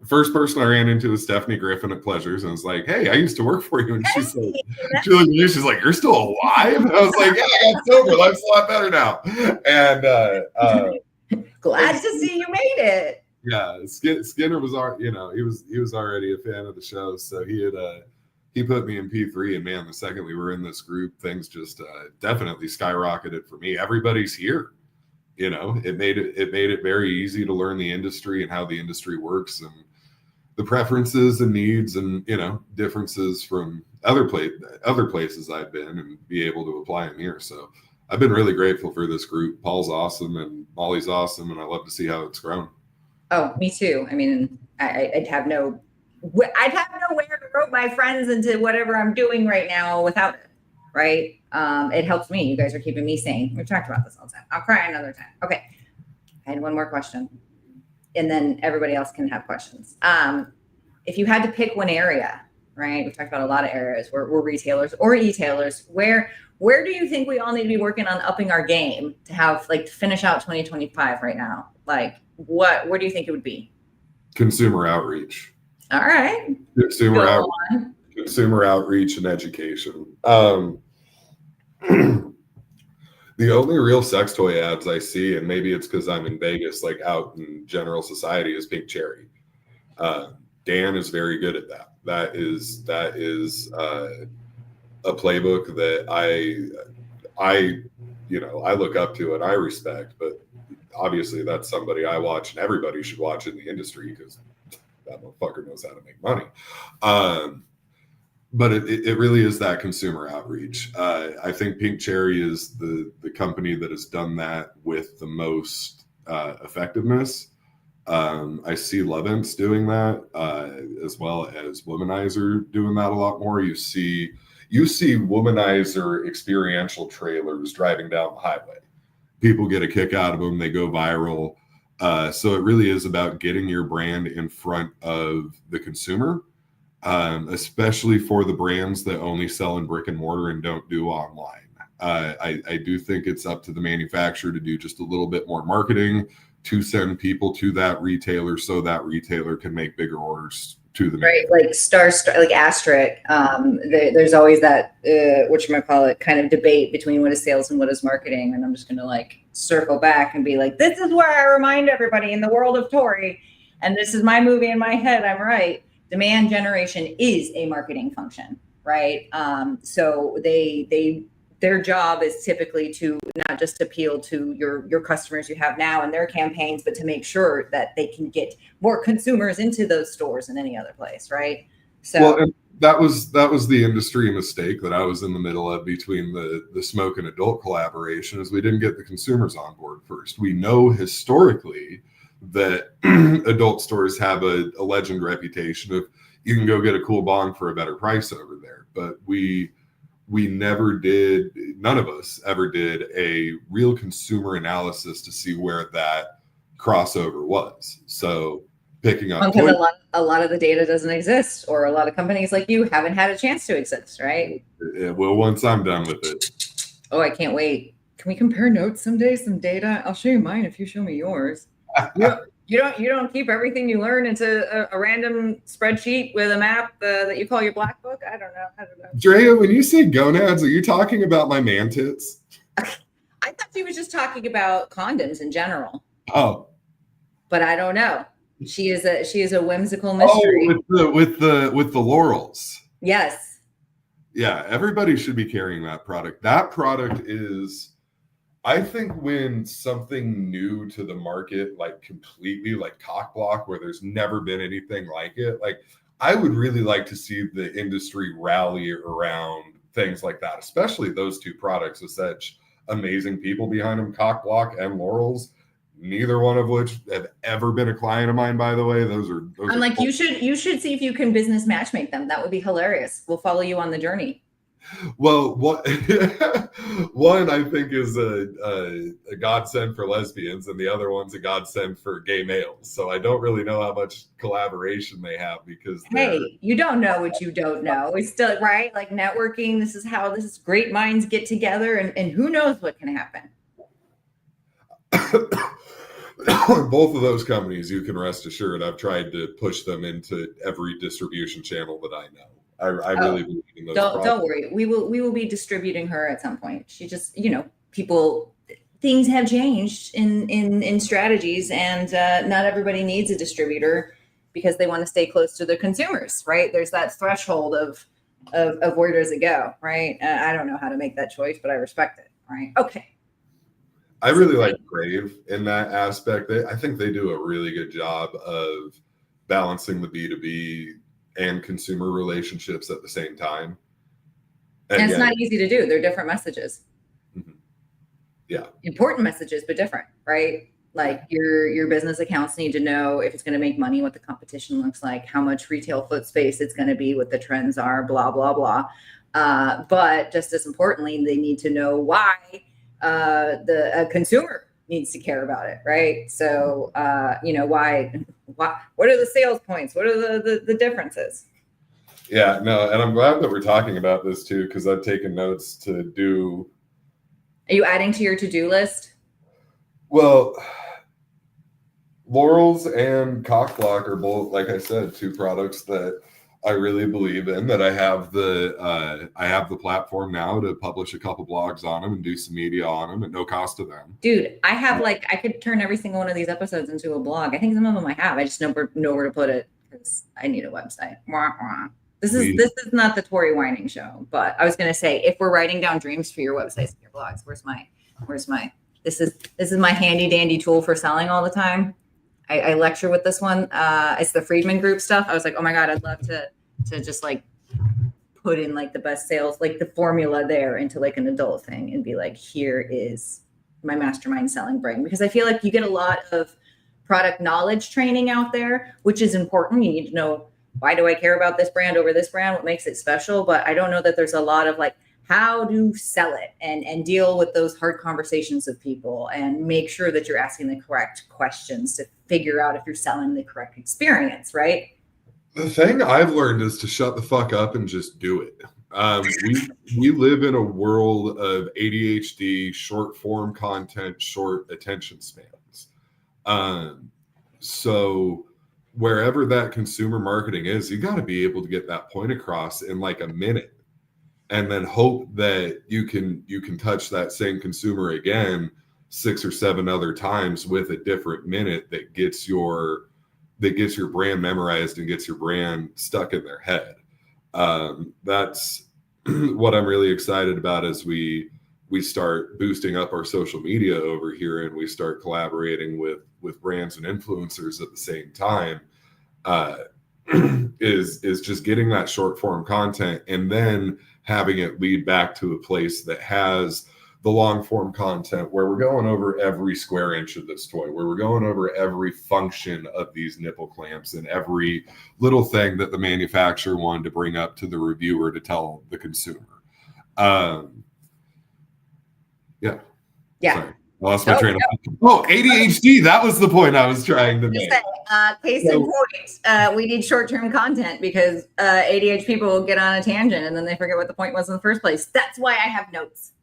first person I ran into was Stephanie Griffin at Pleasures, and was like, "Hey, I used to work for you." And she's like, she's like, "You're still alive?" And I was like, "Yeah, I got sober. Life's a lot better now." And glad to see you made it. Yeah, Skinner was he was already a fan of the show, so he put me in P3, and man, the second we were in this group, things just definitely skyrocketed for me. Everybody's here. It made it very easy to learn the industry and how the industry works and the preferences and needs and differences from other places I've been, and be able to apply them here. So I've been really grateful for this group. Paul's awesome and Molly's awesome, and I love to see how it's grown. Oh, me too. I mean, I'd have nowhere to rope my friends into whatever I'm doing right now without it. Right? It helps me. You guys are keeping me sane. We've talked about this all the time. I'll cry another time. Okay. I had one more question, and then everybody else can have questions. If you had to pick one area, right? We've talked about a lot of areas where we're retailers or e-tailers. Where do you think we all need to be working on upping our game to have to finish out 2025 right now? Like where do you think it would be? Consumer outreach. All right. Consumer outreach and education. The only real sex toy ads I see, and maybe it's because I'm in Vegas, like out in general society, is Pink Cherry. Dan is very good at that. That is a playbook that I look up to and I respect. But obviously, that's somebody I watch, and everybody should watch in the industry because that motherfucker knows how to make money. But it really is that consumer outreach. I think Pink Cherry is the company that has done that with the most effectiveness. I see Lovense doing that, as well as Womanizer doing that a lot more. You see Womanizer experiential trailers driving down the highway. People get a kick out of them. They go viral. So it really is about getting your brand in front of the consumer, especially for the brands that only sell in brick and mortar and don't do online. I do think it's up to the manufacturer to do just a little bit more marketing to send people to that retailer so that retailer can make bigger orders to the right, like star like asterisk. There's always that whatchamacallit kind of debate between what is sales and what is marketing, and I'm just gonna like circle back and be like, this is where I remind everybody in the world of Tori, and this is my movie in my head, I'm right. Demand generation is a marketing function, right? So their job is typically to not just appeal to your customers you have now and their campaigns, but to make sure that they can get more consumers into those stores than any other place, right? So well, and that was the industry mistake that I was in the middle of between the smoke and adult collaboration, is we didn't get the consumers on board first. We know historically that adult stores have a legend reputation of you can go get a cool bong for a better price over there, but we never did, none of us ever did a real consumer analysis to see where that crossover was. So picking up because a lot of the data doesn't exist, or a lot of companies like you haven't had a chance to exist, right? Well, once I'm done with it. Oh, I can't wait. Can we compare notes someday, some data? I'll show you mine if you show me yours. You don't keep everything you learn into a random spreadsheet with a map that you call your black book? I don't know. Drea, when you say gonads, are you talking about my man tits? I thought she was just talking about condoms in general. Oh. But I don't know. She is a whimsical mystery. Oh, with the laurels. Yes. Yeah, everybody should be carrying that product. That product is, I think, when something new to the market, like completely, like cock block, where there's never been anything like it, like I would really like to see the industry rally around things like that, especially those two products with such amazing people behind them, cock block and laurels, neither one of which have ever been a client of mine, by the way. I'm like, you should see if you can business matchmake them. That would be hilarious. We'll follow you on the journey. Well, one I think is a godsend for lesbians, and the other one's a godsend for gay males. So I don't really know how much collaboration they have, because hey, you don't know what you don't know. It's still right, like networking. This is great minds get together, and who knows what can happen. Both of those companies, you can rest assured, I've tried to push them into every distribution channel that I know. I really believe in those. Don't worry. We will be distributing her at some point. She just, things have changed in strategies, and not everybody needs a distributor because they want to stay close to the consumers, right? There's that threshold of where does it go, right? I don't know how to make that choice, but I respect it, right? Okay. I really like Crave in that aspect. I think they do a really good job of balancing the B2B and consumer relationships at the same time. And it's not easy to do. They're different messages. Mm-hmm. Yeah. Important messages, but different, right? Like your business accounts need to know if it's going to make money, what the competition looks like, how much retail foot space it's going to be, what the trends are, blah, blah, blah. But just as importantly, they need to know why the consumer needs to care about it, right? So, why, what are the sales points? What are the differences? Yeah, no, and I'm glad that we're talking about this too, because I've taken notes to do. Are you adding to your to-do list? Well, laurels and cock block are both, like I said, two products that I really believe in, that I have the platform now to publish a couple blogs on them and do some media on them at no cost to them. Dude, I have I could turn every single one of these episodes into a blog. I think some of them I have. I just know where to put it because I need a website. This is not the Tori whining show, but I was gonna say, if we're writing down dreams for your websites and your blogs, where's my this is my handy dandy tool for selling all the time. I lecture with this one. It's the Friedman Group stuff. I was like, oh my God, I'd love to just like put in like the best sales, like the formula there into like an adult thing and be like, here is my mastermind selling brain. Because I feel like you get a lot of product knowledge training out there, which is important. You need to know, why do I care about this brand over this brand? What makes it special? But I don't know that there's a lot of like, how to sell it and deal with those hard conversations with people and make sure that you're asking the correct questions to figure out if you're selling the correct experience, right? The thing I've learned is to shut the fuck up and just do it. We live in a world of ADHD, short form content, short attention spans. So wherever that consumer marketing is, you got to be able to get that point across in like a minute, and then hope that you can touch that same consumer again 6 or 7 other times with a different minute that gets your brand memorized and gets your brand stuck in their head. That's what I'm really excited about as we start boosting up our social media over here and we start collaborating with brands and influencers at the same time. Is just getting that short form content and then having it lead back to a place that has the long form content where we're going over every square inch of this toy, where we're going over every function of these nipple clamps and every little thing that the manufacturer wanted to bring up to the reviewer to tell the consumer. Yeah. Sorry. I lost my train of thought. Oh, ADHD. That was the point I was trying to make. Case in point, we need short-term content because ADHD people will get on a tangent and then they forget what the point was in the first place. That's why I have notes.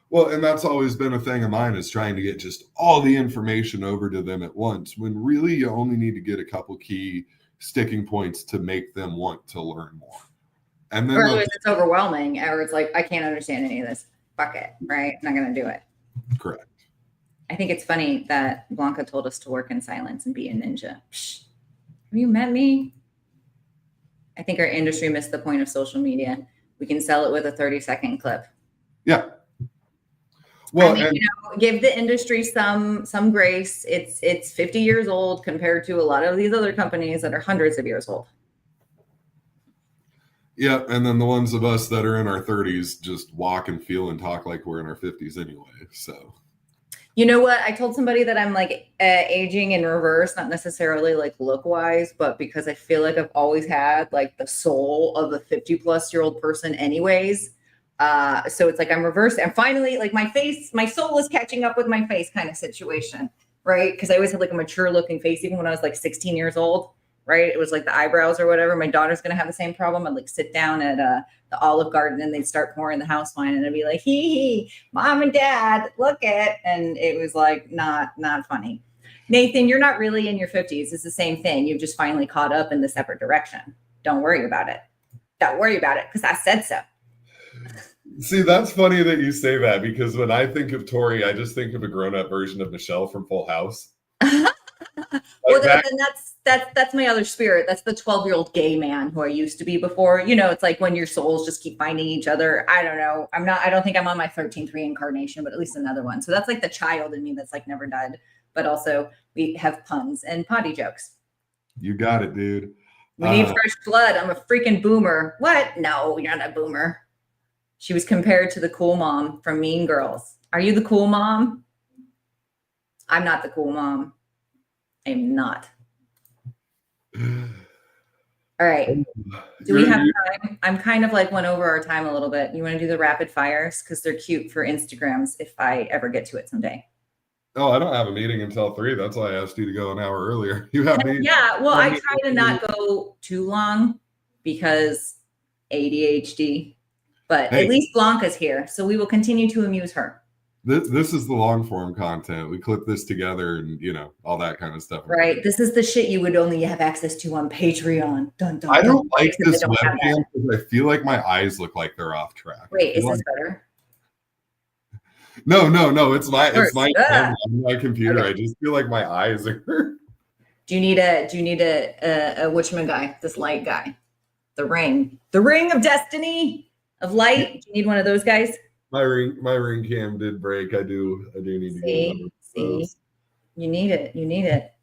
Well, and that's always been a thing of mine, is trying to get just all the information over to them at once, when really you only need to get a couple key sticking points to make them want to learn more. And then otherwise it's overwhelming, or it's like, I can't understand any of this. Fuck it, right? I'm not going to do it. Correct. I think it's funny that Blanca told us to work in silence and be a ninja. Psh, have you met me? I think our industry missed the point of social media. We can sell it with a 30-second clip. Yeah. Well, I mean, give the industry some grace. It's 50 years old compared to a lot of these other companies that are hundreds of years old. Yeah, and then the ones of us that are in our 30s just walk and feel and talk like we're in our 50s anyway. So, you know what? I told somebody that I'm like aging in reverse, not necessarily like look wise, but because I feel like I've always had like the soul of a 50-plus-year-old person anyways. So it's like I'm reversed. And finally, like my soul is catching up with my face kind of situation, right? Because I always had like a mature looking face, even when I was like 16 years old, right? It was like the eyebrows or whatever. My daughter's going to have the same problem. I'd like sit down at the Olive Garden and they'd start pouring the house wine and I'd be like, hee, mom and dad, look it. And it was like, not funny. Nathan, you're not really in your 50s. It's the same thing. You've just finally caught up in the separate direction. Don't worry about it. Don't worry about it because I said so. See, that's funny that you say that, because when I think of Tori, I just think of a grown-up version of Michelle from Full House. Well, then that's my other spirit. That's the 12-year-old gay man who I used to be before. You know, it's like when your souls just keep finding each other. I don't know. I don't think I'm on my 13th reincarnation, but at least another one. So that's like the child in me that's like never died. But also we have puns and potty jokes. You got it, dude. We need fresh blood. I'm a freaking boomer. What? No, you're not a boomer. She was compared to the cool mom from Mean Girls. Are you the cool mom? I'm not the cool mom. I am not. All right. Do we have time? I'm kind of like went over our time a little bit. You want to do the rapid fires? Because they're cute for Instagrams if I ever get to it someday. Oh, I don't have a meeting until 3. That's why I asked you to go an hour earlier. You have me. Yeah, well, I try to not go too long because ADHD. But at least Blanca's here, so we will continue to amuse her. This is the long form content. We clip this together and, you know, all that kind of stuff. Right. This is the shit you would only have access to on Patreon. Dun, dun, I don't dun, like this webcam because I feel like my eyes look like they're off track. Wait, is this better? No. It's my camera on my computer. Okay. I just feel like my eyes are. Do you need a whatchamacallit guy? This light guy, the ring of destiny. Of light, do you need one of those guys? My ring cam did break. I do need to get one. See, you need it.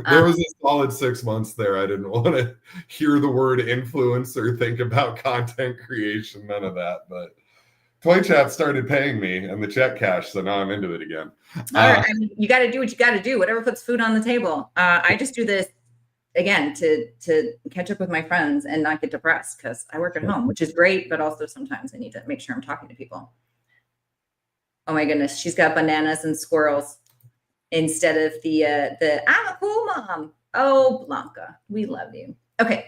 There was a solid 6 months there. I didn't want to hear the word influence or think about content creation. None of that. But ToyChats started paying me, and the check cashed, so now I'm into it again. All right, I mean, you got to do what you got to do. Whatever puts food on the table. I just do this again, to catch up with my friends and not get depressed because I work at home, which is great, but also sometimes I need to make sure I'm talking to people. Oh my goodness, she's got bananas and squirrels instead of the I'm a cool mom. Oh, Blanca, we love you. Okay,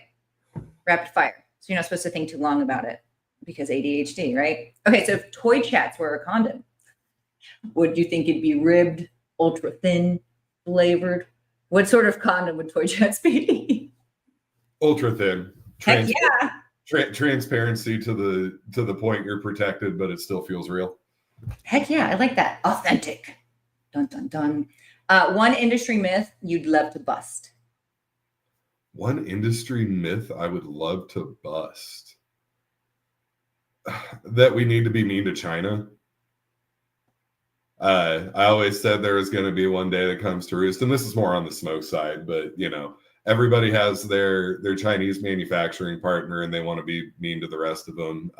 rapid fire. So you're not supposed to think too long about it because ADHD, right? Okay, so if ToyChats were a condom, would you think it'd be ribbed, ultra thin, flavored? What sort of condom would ToyChats be? Ultra thin. Heck yeah. Transparency to the point you're protected, but it still feels real. Heck yeah, I like that. Authentic. Dun dun dun. One industry myth you'd love to bust. One industry myth I would love to bust. That we need to be mean to China. I always said there was going to be one day that comes to roost, and this is more on the smoke side, but you know, everybody has their Chinese manufacturing partner, and they want to be mean to the rest of them.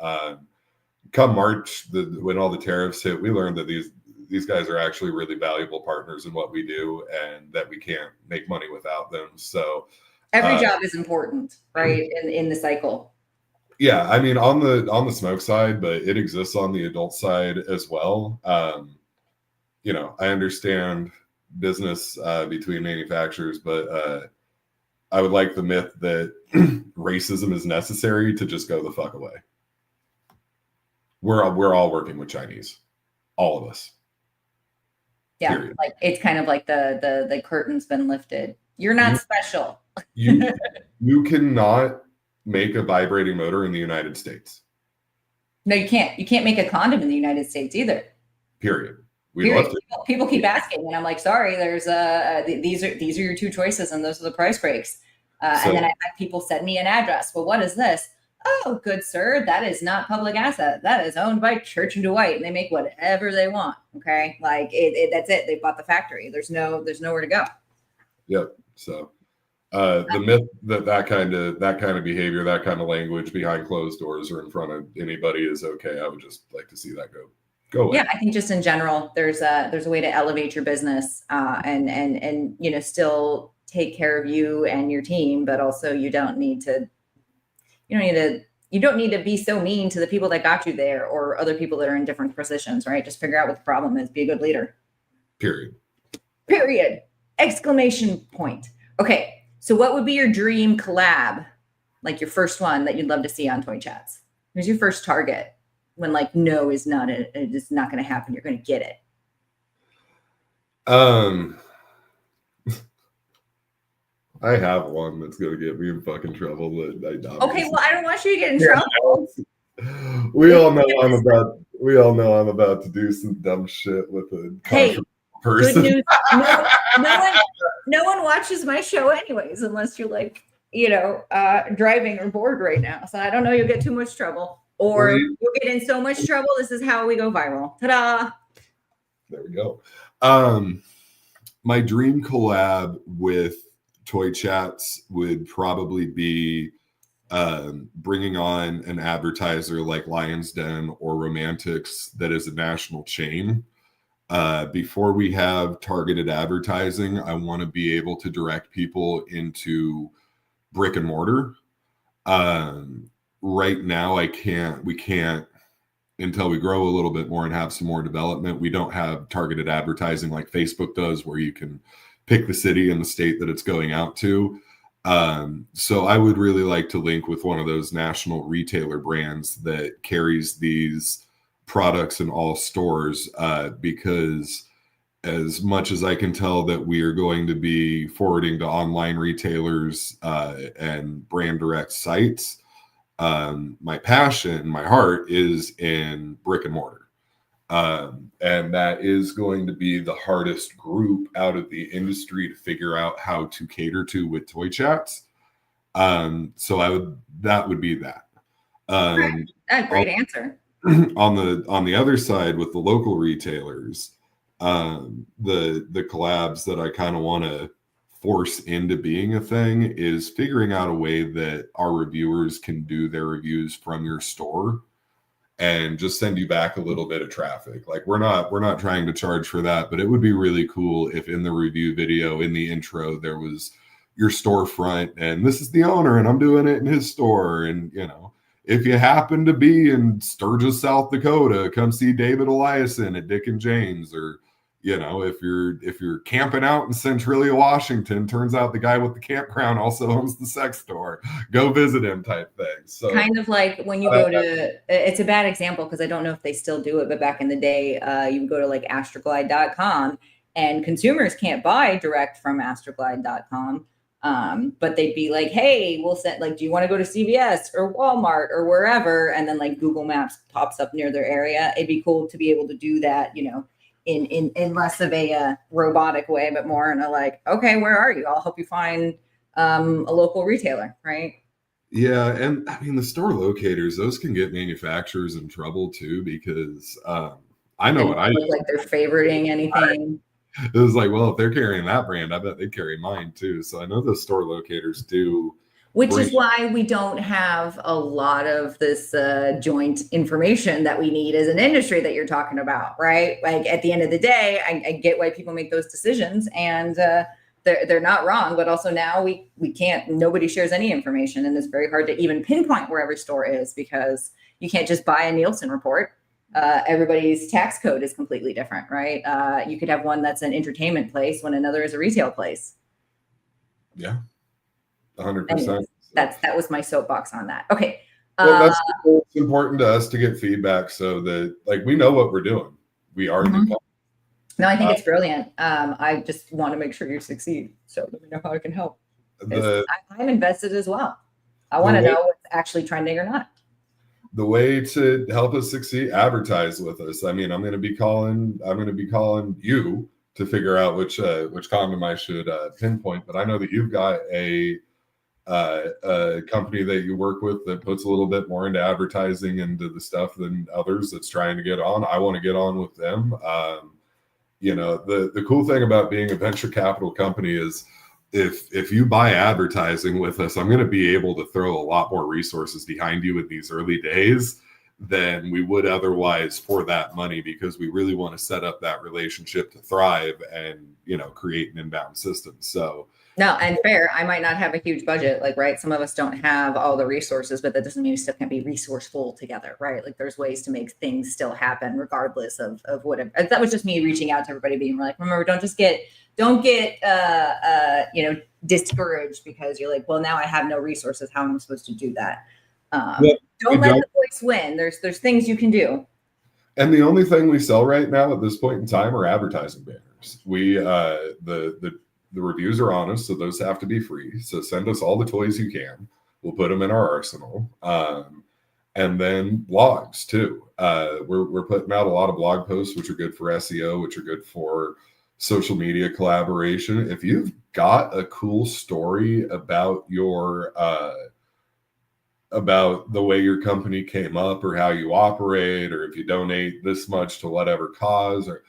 Come March, when all the tariffs hit, we learned that these guys are actually really valuable partners in what we do, and that we can't make money without them. So every job is important, right? In the cycle. Yeah, I mean, on the smoke side, but it exists on the adult side as well. You know, I understand business between manufacturers, but I would like the myth that racism is necessary to just go the fuck away. We're all working with Chinese, all of us. Yeah, period. Like it's kind of like the curtain's been lifted. You're not special. You cannot make a vibrating motor in the United States. No, you can't. You can't make a condom in the United States either. Period. People keep asking, and I'm like, sorry, there's these are your two choices, and those are the price breaks. And then I have people send me an address. Well, what is this? Oh, good sir, that is not public asset. That is owned by Church and Dwight, and they make whatever they want. Okay, like that's it. They bought the factory. There's nowhere to go. Yep. So the myth that kind of behavior, that kind of language behind closed doors or in front of anybody is okay. I would just like to see that go away. Yeah, I think just in general, there's a way to elevate your business and you know, still take care of you and your team, but also you don't need to be so mean to the people that got you there or other people that are in different positions, right? Just figure out what the problem is. Be a good leader. Period. Exclamation point. Okay. So what would be your dream collab? Like your first one that you'd love to see on ToyChats? Who's your first target? When like, no, it's not going to happen. You're going to get it. I have one that's going to get me in fucking trouble. Okay, well, I don't want you to get in trouble. We all know I'm about to do some dumb shit with a person. Good news. No one watches my show anyways, unless you're like, you know, driving or bored right now. So I don't know, you'll get too much trouble. Or you'll get in so much trouble. This is how we go viral. Ta-da! There we go. My dream collab with ToyChats would probably be bringing on an advertiser like Lion's Den or Romantics that is a national chain. Before we have targeted advertising, I want to be able to direct people into brick and mortar. Right now, we can't until we grow a little bit more and have some more development. We don't have targeted advertising like Facebook does, where you can pick the city and the state that it's going out to. So I would really like to link with one of those national retailer brands that carries these products in all stores, because as much as I can tell that we are going to be forwarding to online retailers and brand direct sites, my passion, my heart is in brick and mortar. And that is going to be the hardest group out of the industry to figure out how to cater to with ToyChats. So that would be that. Great answer. On the other side with the local retailers, the collabs that I kind of want to force into being a thing is figuring out a way that our reviewers can do their reviews from your store and just send you back a little bit of traffic. Like we're not trying to charge for that, but it would be really cool if in the review video, in the intro, there was your storefront, and this is the owner, and I'm doing it in his store. And if you happen to be in Sturgis, South Dakota, come see David Eliason at Dick and James. Or if you're camping out in Centralia, Washington, turns out the guy with the campground also owns the sex store. Go visit him, type thing. So kind of like when you go to, it's a bad example because I don't know if they still do it, but back in the day, you would go to like astroglide.com, and consumers can't buy direct from astroglide.com. But they'd be like, hey, we'll send, like, do you want to go to CVS or Walmart or wherever? And then like Google Maps pops up near their area. It'd be cool to be able to do that, in less of a robotic way, but more in a like, okay, where are you? I'll help you find a local retailer, right? Yeah, and I mean the store locators, those can get manufacturers in trouble too, because I know what I look like they're favoriting anything. It was like, well, if they're carrying that brand, I bet they carry mine too. So I know the store locators do. Which is why we don't have a lot of this joint information that we need as an industry that you're talking about, right? Like at the end of the day, I get why people make those decisions, and they're not wrong. But also now we can't. Nobody shares any information, and it's very hard to even pinpoint where every store is because you can't just buy a Nielsen report. Everybody's tax code is completely different, right? You could have one that's an entertainment place when another is a retail place. Yeah. 100%. That was my soapbox on that. Okay. Well, it's important to us to get feedback so that like we know what we're doing. We are. No, I think it's brilliant. I just want to make sure you succeed. So let me know how I can help. I'm invested as well. I want to know what's actually trending or not. The way to help us succeed, advertise with us. I mean, I'm going to be calling you to figure out which condom I should pinpoint. But I know that you've got a company that you work with that puts a little bit more into advertising into the stuff than others that's trying to get on. I want to get on with them. The cool thing about being a venture capital company is if you buy advertising with us, I'm going to be able to throw a lot more resources behind you in these early days than we would otherwise for that money, because we really want to set up that relationship to thrive and, create an inbound system. So no, and fair, I might not have a huge budget, like, right. Some of us don't have all the resources, but that doesn't mean we still can't be resourceful together, right? Like there's ways to make things still happen regardless of whatever. That was just me reaching out to everybody being like, remember, don't get discouraged because you're like, well, now I have no resources. How am I supposed to do that? Don't let the voice win. There's things you can do. And the only thing we sell right now at this point in time are advertising banners. We the reviews are honest, so those have to be free. So send us all the toys you can. We'll put them in our arsenal. And then blogs too. We're putting out a lot of blog posts, which are good for SEO, which are good for social media collaboration. If you've got a cool story about about the way your company came up or how you operate, or if you donate this much to whatever cause, or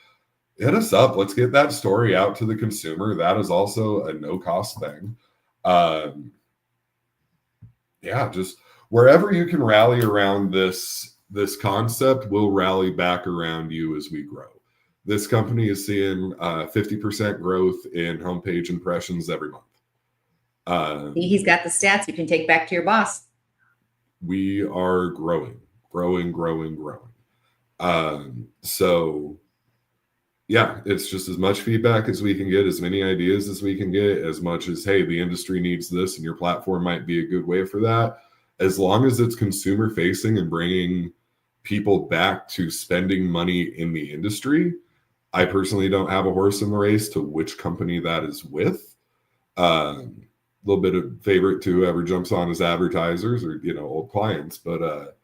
hit us up. Let's get that story out to the consumer. That is also a no-cost thing. Just wherever you can rally around this concept, we'll rally back around you as we grow. This company is seeing 50% growth in homepage impressions every month. He's got the stats you can take back to your boss. We are growing. So yeah, it's just as much feedback as we can get, as many ideas as we can get, as much as, hey, the industry needs this and your platform might be a good way for that. As long as it's consumer facing and bringing people back to spending money in the industry, I personally don't have a horse in the race to which company that is with. A little bit of favorite to whoever jumps on as advertisers or, old clients, but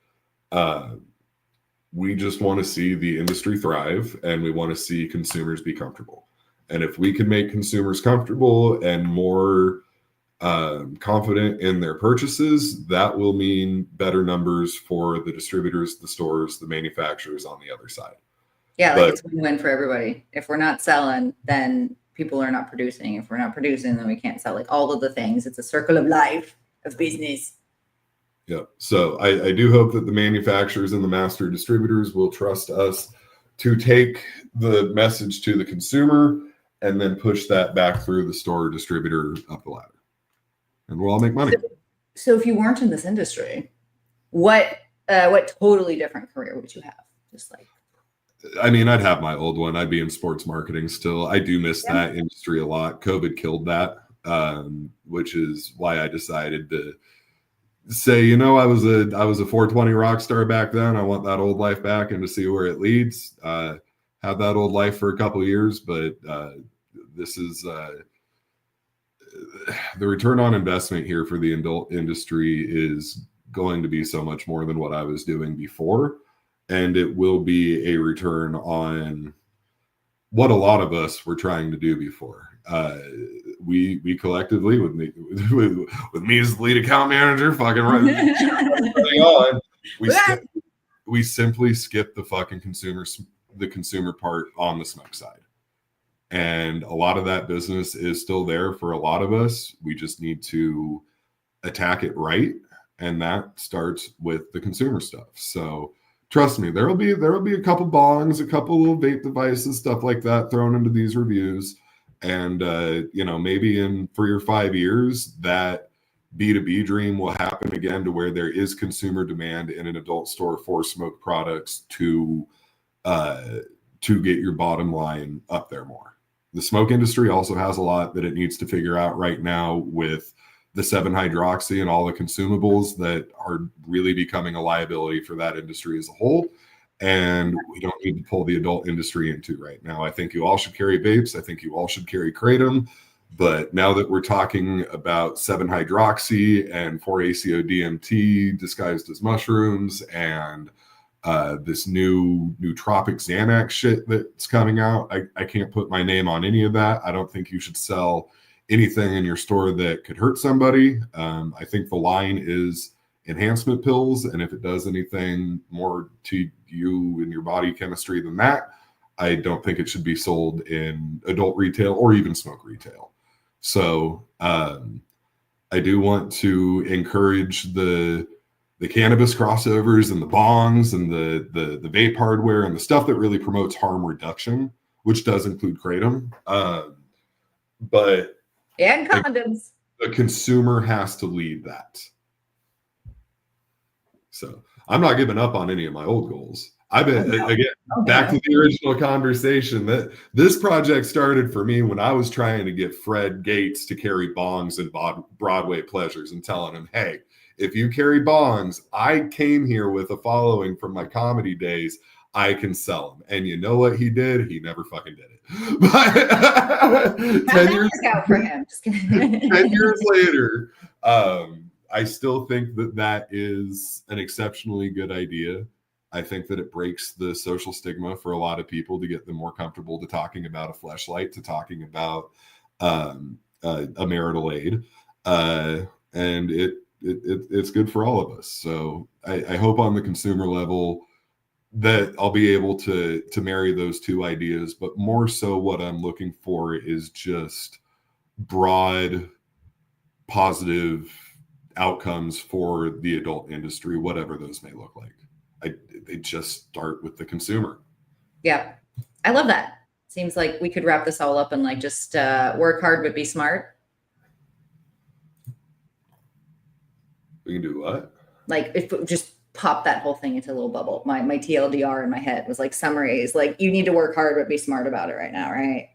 we just want to see the industry thrive, and we want to see consumers be comfortable. And if we can make consumers comfortable and more confident in their purchases, that will mean better numbers for the distributors, the stores, the manufacturers on the other side. Yeah, like it's a win-win for everybody. If we're not selling, then people are not producing. If we're not producing, then we can't sell. Like all of the things. It's a circle of life, of business. Yeah. So I do hope that the manufacturers and the master distributors will trust us to take the message to the consumer and then push that back through the store distributor up the ladder. and we'll all make money. So if you weren't in this industry, what totally different career would you have? Just like, I mean, I'd have my old one. I'd be in sports marketing still. I do miss that industry a lot. COVID killed that, which is why I decided to say, you know, I was a 420 rock star back then. I want that old life back and to see where it leads. Had that old life for a couple of years, but this is the return on investment here for the adult industry is going to be so much more than what I was doing before. And it will be a return on what a lot of us were trying to do before. We collectively, with me as the lead account manager, fucking running on, we simply skipped the fucking consumer part on the smoke side. And a lot of that business is still there for a lot of us. We just need to attack it right. And that starts with the consumer stuff. So trust me, there'll be a couple bongs, a couple little vape devices, stuff like that thrown into these reviews. And you know, maybe in 3 or 5 years, that B2B dream will happen again, to where there is consumer demand in an adult store for smoke products to get your bottom line up there more. The smoke industry also has a lot that it needs to figure out right now with the 7-hydroxy and all the consumables that are really becoming a liability for that industry as a whole. And we don't need to pull the adult industry into right now. I think you all should carry vapes. I think you all should carry kratom. But now that we're talking about 7-hydroxy and 4-ACO-DMT disguised as mushrooms, and this new nootropic Xanax shit that's coming out, I can't put my name on any of that. I don't think you should sell anything in your store that could hurt somebody. I think the line is enhancement pills, and if it does anything more to you and your body chemistry than that, I don't think it should be sold in adult retail or even smoke retail. So I do want to encourage the cannabis crossovers and the bongs and the vape hardware and the stuff that really promotes harm reduction, which does include kratom. But and condoms. The consumer has to lead that. So I'm not giving up on any of my old goals. I've been back to the original conversation, that this project started for me when I was trying to get Fred Gates to carry bongs and Broadway pleasures, and telling him, hey, if you carry bongs, I came here with a following from my comedy days, I can sell them. And you know what he did? He never fucking did it. But 10 years out for him. Just kidding. 10 years later, I still think that is an exceptionally good idea. I think that it breaks the social stigma for a lot of people to get them more comfortable to talking about a fleshlight, to talking about a marital aid. And it's good for all of us. So I hope on the consumer level that I'll be able to marry those two ideas, but more so what I'm looking for is just broad positive outcomes for the adult industry, whatever those may look like. They just start with the consumer. Yeah, I love that. Seems like we could wrap this all up and like just work hard but be smart. We can do what? Like if just pop that whole thing into a little bubble. My TLDR in my head was like summaries. Like you need to work hard but be smart about it right now, right?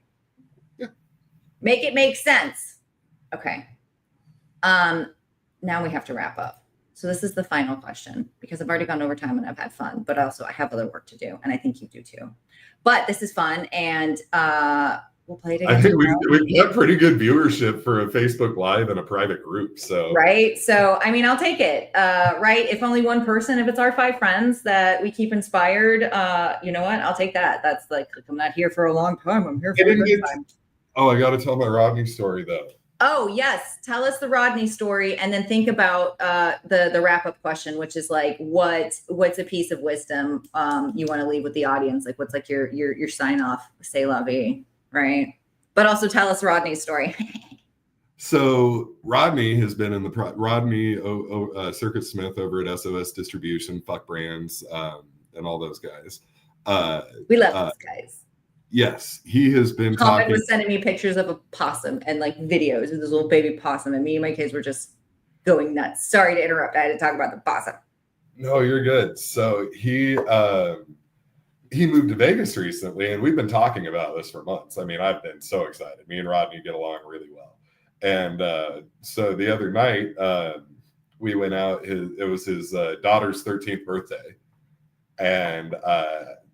Yeah. Make it make sense. Okay. Now we have to wrap up. So this is the final question, because I've already gone over time and I've had fun, but also I have other work to do, and I think you do too. But this is fun, and we'll play it again. I think we've got pretty good viewership for a Facebook Live and a private group. So right. So I mean, I'll take it. Right. If only one person, if it's our 5 friends that we keep inspired, you know what? I'll take that. That's like, I'm not here for a long time. I'm here for a good time. Oh, I got to tell my Rodney story though. Oh yes, tell us the Rodney story, and then think about the wrap up question, which is like, what's a piece of wisdom you want to leave with the audience? Like, what's like your sign off? Say la vie, right? But also tell us Rodney's story. So Rodney has been in the Rodney Circuit Smith over at SOS Distribution, Fuck Brands, and all those guys. We love those guys. Yes, he has been Common talking. was sending me pictures of a possum and like videos of this little baby possum, and me and my kids were just going nuts. Sorry to interrupt. I had to talk about the possum. No, you're good. So he moved to Vegas recently, and we've been talking about this for months. I mean, I've been so excited. Me and Rodney get along really well. And so the other night, we went out. It was his daughter's 13th birthday, and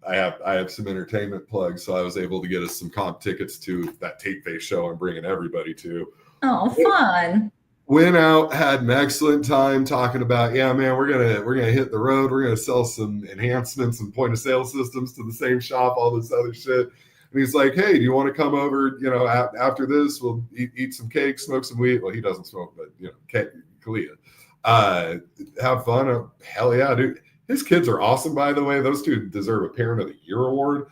I have some entertainment plugs, so I was able to get us some comp tickets to that Tape Face show I'm bringing everybody to. Oh, fun. Went out, had an excellent time talking about, yeah, man, we're gonna hit the road. We're gonna sell some enhancements and point of sale systems to the same shop, all this other shit. And he's like, hey, do you want to come over? You know, after this, we'll eat some cake, smoke some weed. Well, he doesn't smoke, but you know, Kalia. Have fun. Hell yeah, dude. His kids are awesome, by the way. Those two deserve a Parent of the Year award.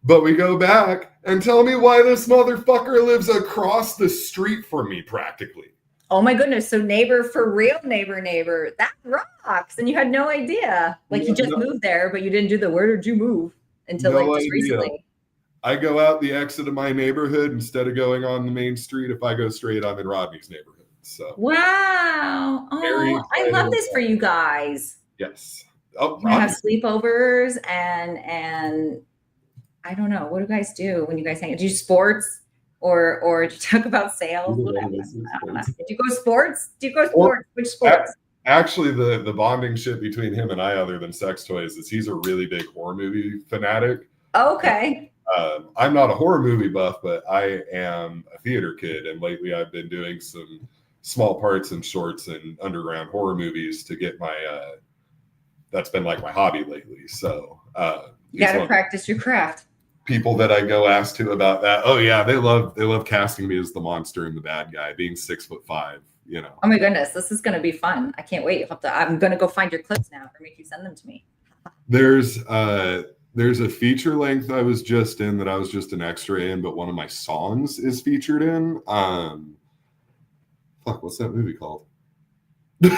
But we go back and tell me why this motherfucker lives across the street from me, practically. Oh my goodness. So neighbor for real, neighbor. That rocks. And you had no idea. Like you just moved there, but you didn't do the where did you move until like just recently. I go out the exit of my neighborhood instead of going on the main street. If I go straight, I'm in Rodney's neighborhood. So wow. Oh, I love this for you guys. Yes. Oh, you have sleepovers and I don't know. What do you guys do when you guys hang out? Do you sports or do you talk about sales? Did you go sports? Which sports? Actually, the bonding shit between him and I, other than sex toys, is he's a really big horror movie fanatic. Okay. I'm not a horror movie buff, but I am a theater kid. And lately I've been doing some small parts and shorts and underground horror movies to get my, that's been like my hobby lately. So you got to practice your craft. People that I go ask to about that. Oh yeah, they love casting me as the monster and the bad guy, being 6'5", you know. Oh my goodness, this is gonna be fun. I can't wait. I'm gonna go find your clips now or make you send them to me. There's a feature length I was just in that I was just an extra in, but one of my songs is featured in. What's that movie called? Dude,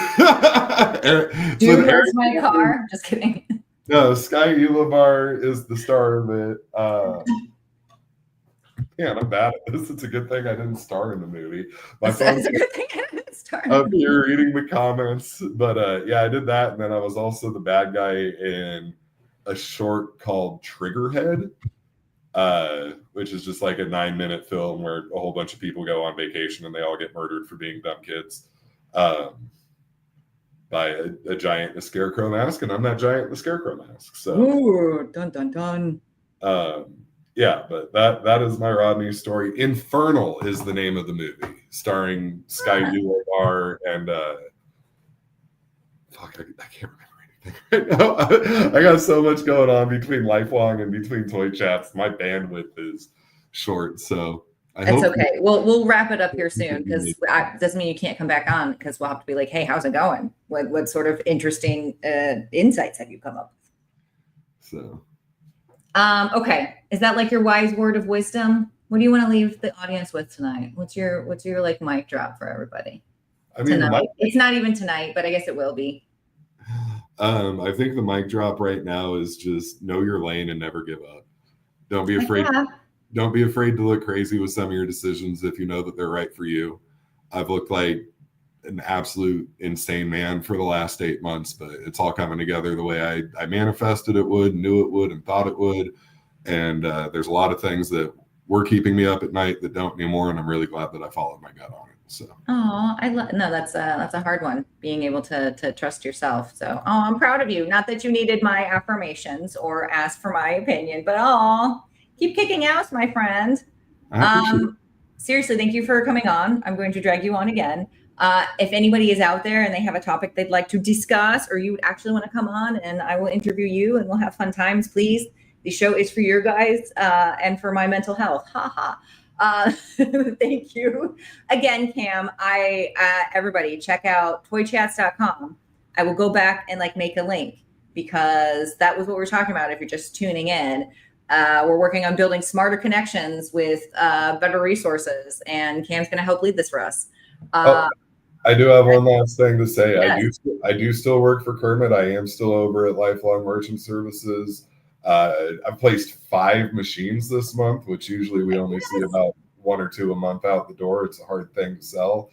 where's my car? Just kidding. No, Sky Ulibar is the star of it. Man, I'm bad at this. It's a good thing I didn't star in the movie. It's a good thing I didn't star. Up here reading the comments, but yeah, I did that, and then I was also the bad guy in a short called Triggerhead, which is just like a 9-minute film where a whole bunch of people go on vacation and they all get murdered for being dumb kids. By a giant in a scarecrow mask, and I'm that giant in the scarecrow mask. So, ooh, dun dun dun. Yeah, but that is my Rodney story. Infernal is the name of the movie, starring Sky Ulibar and I can't remember anything right now. I got so much going on between Lifelong and between Toy Chats. My bandwidth is short, so. It's okay. We'll wrap it up here soon because doesn't mean you can't come back on because we'll have to be like, hey, how's it going? What sort of interesting insights have you come up with? So, okay, is that like your wise word of wisdom? What do you want to leave the audience with tonight? What's your like mic drop for everybody? I mean, it's not even tonight, but I guess it will be. I think the mic drop right now is just know your lane and never give up. Don't be afraid. Don't be afraid to look crazy with some of your decisions if you know that they're right for you. I've looked like an absolute insane man for the last 8 months, but it's all coming together the way I manifested it would, knew it would, and thought it would. And there's a lot of things that were keeping me up at night that don't anymore, and I'm really glad that I followed my gut on it. So. Oh, that's a hard one, being able to trust yourself. So, I'm proud of you. Not that you needed my affirmations or ask for my opinion, but keep kicking ass, my friend. Seriously, thank you for coming on. I'm going to drag you on again. If anybody is out there and they have a topic they'd like to discuss, or you would actually want to come on and I will interview you and we'll have fun times, please. The show is for your guys and for my mental health. Thank you again, Cam. Everybody check out toychats.com. I will go back and make a link because that was what we're talking about. If you're just tuning in, we're working on building smarter connections with better resources, and Cam's going to help lead this for us. I do have one last thing to say. Yes. I do still work for Kermit. I am still over at Lifelong Merchant Services. I've placed 5 machines this month, which usually we only see about 1 or 2 a month out the door. It's a hard thing to sell.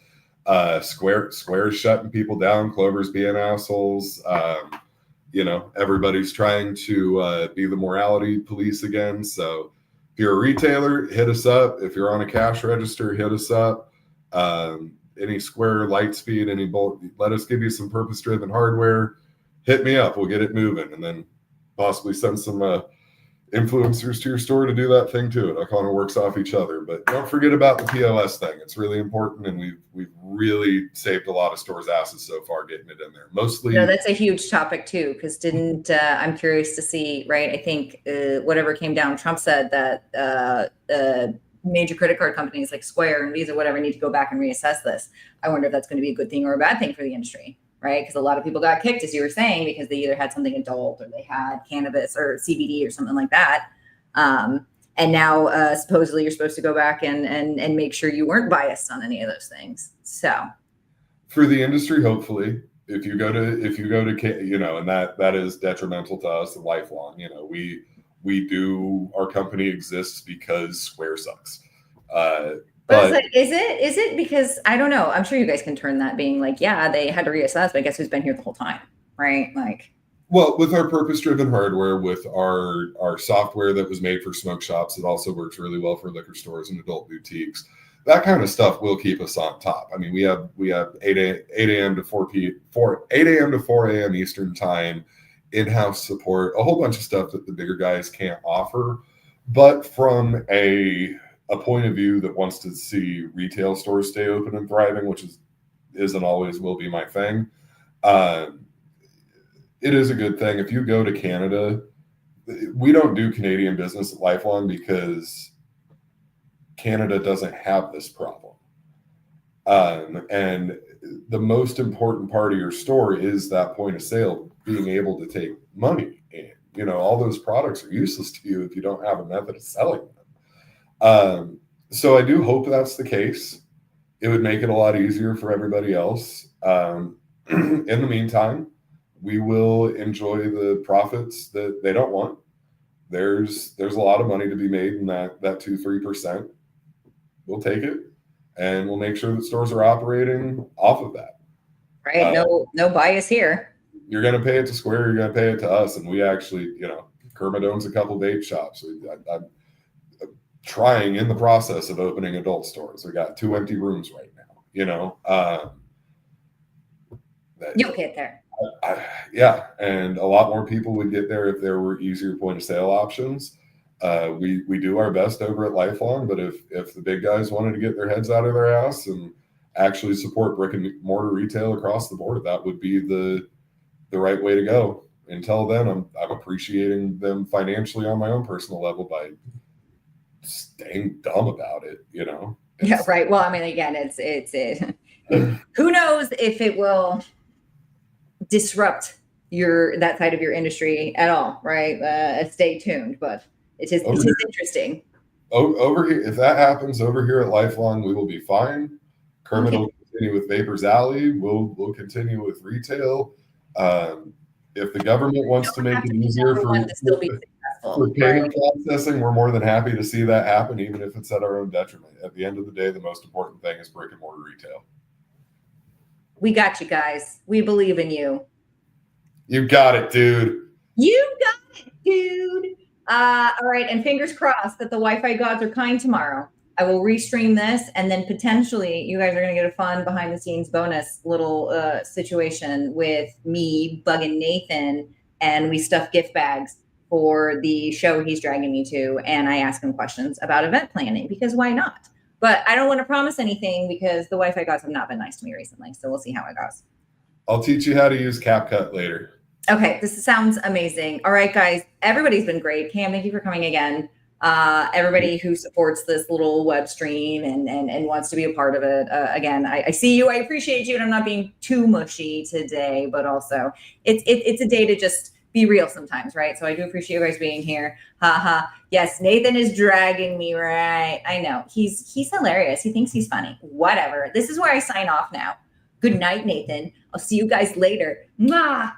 Square's shutting people down. Clover's being assholes. Everybody's trying to be the morality police again. So if you're a retailer, hit us up. If you're on a cash register, hit us up. Any Square Lightspeed, any Bolt, let us give you some purpose-driven hardware. Hit me up. We'll get it moving, and then possibly send some influencers to your store to do that thing too. It all kind of works off each other. But don't forget about the POS thing. It's really important, and we've really saved a lot of stores' asses so far getting it in there. Mostly, that's a huge topic too. Because I'm curious to see, right? I think whatever came down, Trump said that major credit card companies like Square and Visa, whatever, need to go back and reassess this. I wonder if that's going to be a good thing or a bad thing for the industry, right? Because a lot of people got kicked, as you were saying, because they either had something adult or they had cannabis or CBD or something like that. And now supposedly you're supposed to go back and make sure you weren't biased on any of those things. So for the industry, hopefully, if you go to, and that is detrimental to us and lifelong. Our company exists because Square sucks. But is it because, I don't know, I'm sure you guys can turn that being like, yeah, they had to reassess, but guess who's been here the whole time, right? Well, with our purpose-driven hardware, with our software that was made for smoke shops, it also works really well for liquor stores and adult boutiques. That kind of stuff will keep us on top. I mean, we have 8 a.m. to 4 a.m. Eastern time, in-house support, a whole bunch of stuff that the bigger guys can't offer. But from a point of view that wants to see retail stores stay open and thriving, which isn't always will be my thing, it is a good thing. If you go to Canada, we don't do Canadian business at Lifelong because Canada doesn't have this problem. And the most important part of your store is that point of sale, being able to take money in. All those products are useless to you if you don't have a method of selling them. So I do hope that's the case. It would make it a lot easier for everybody else. In the meantime, we will enjoy the profits that they don't want. There's a lot of money to be made in that 2-3%. We'll take it, and we'll make sure that stores are operating off of that. Right. No bias here. You're going to pay it to Square. You're going to pay it to us. And we actually, Kermit owns a couple vape shops. I'm trying in the process of opening adult stores. We got 2 empty rooms right now, You'll get there. Yeah. And a lot more people would get there if there were easier point of sale options. We do our best over at Lifelong, but if the big guys wanted to get their heads out of their ass and actually support brick and mortar retail across the board, that would be the right way to go. Until then, I'm appreciating them financially on my own personal level by staying dumb about it, Yeah, right. Well, I mean, again, who knows if it will disrupt that side of your industry at all, right? Stay tuned, but it is interesting. Over here, if that happens over here at Lifelong, we will be fine. Kermit will continue with Vapors Alley. We'll continue with retail. If the government wants to make it easier for payment processing, we're more than happy to see that happen, even if it's at our own detriment. At the end of the day, the most important thing is brick and mortar retail. We got you guys. We believe in you. You got it, dude. You got it, dude. All right. And fingers crossed that the Wi-Fi gods are kind tomorrow. I will restream this, and then potentially you guys are going to get a fun behind the scenes bonus little situation with me bugging Nathan, and we stuff gift bags for the show he's dragging me to, and I ask him questions about event planning, because why not? But I don't want to promise anything because the Wi-Fi gods have not been nice to me recently, so we'll see how it goes. I'll teach you how to use CapCut later. Okay, this sounds amazing. All right, guys, everybody's been great. Cam, thank you for coming again. Everybody who supports this little web stream and wants to be a part of it. Again, I see you, I appreciate you, and I'm not being too mushy today, but also it's a day to just be real sometimes, right? So I do appreciate you guys being here. Haha. Yes, Nathan is dragging me, right? I know. He's hilarious. He thinks he's funny. Whatever. This is where I sign off now. Good night, Nathan. I'll see you guys later. Mwah!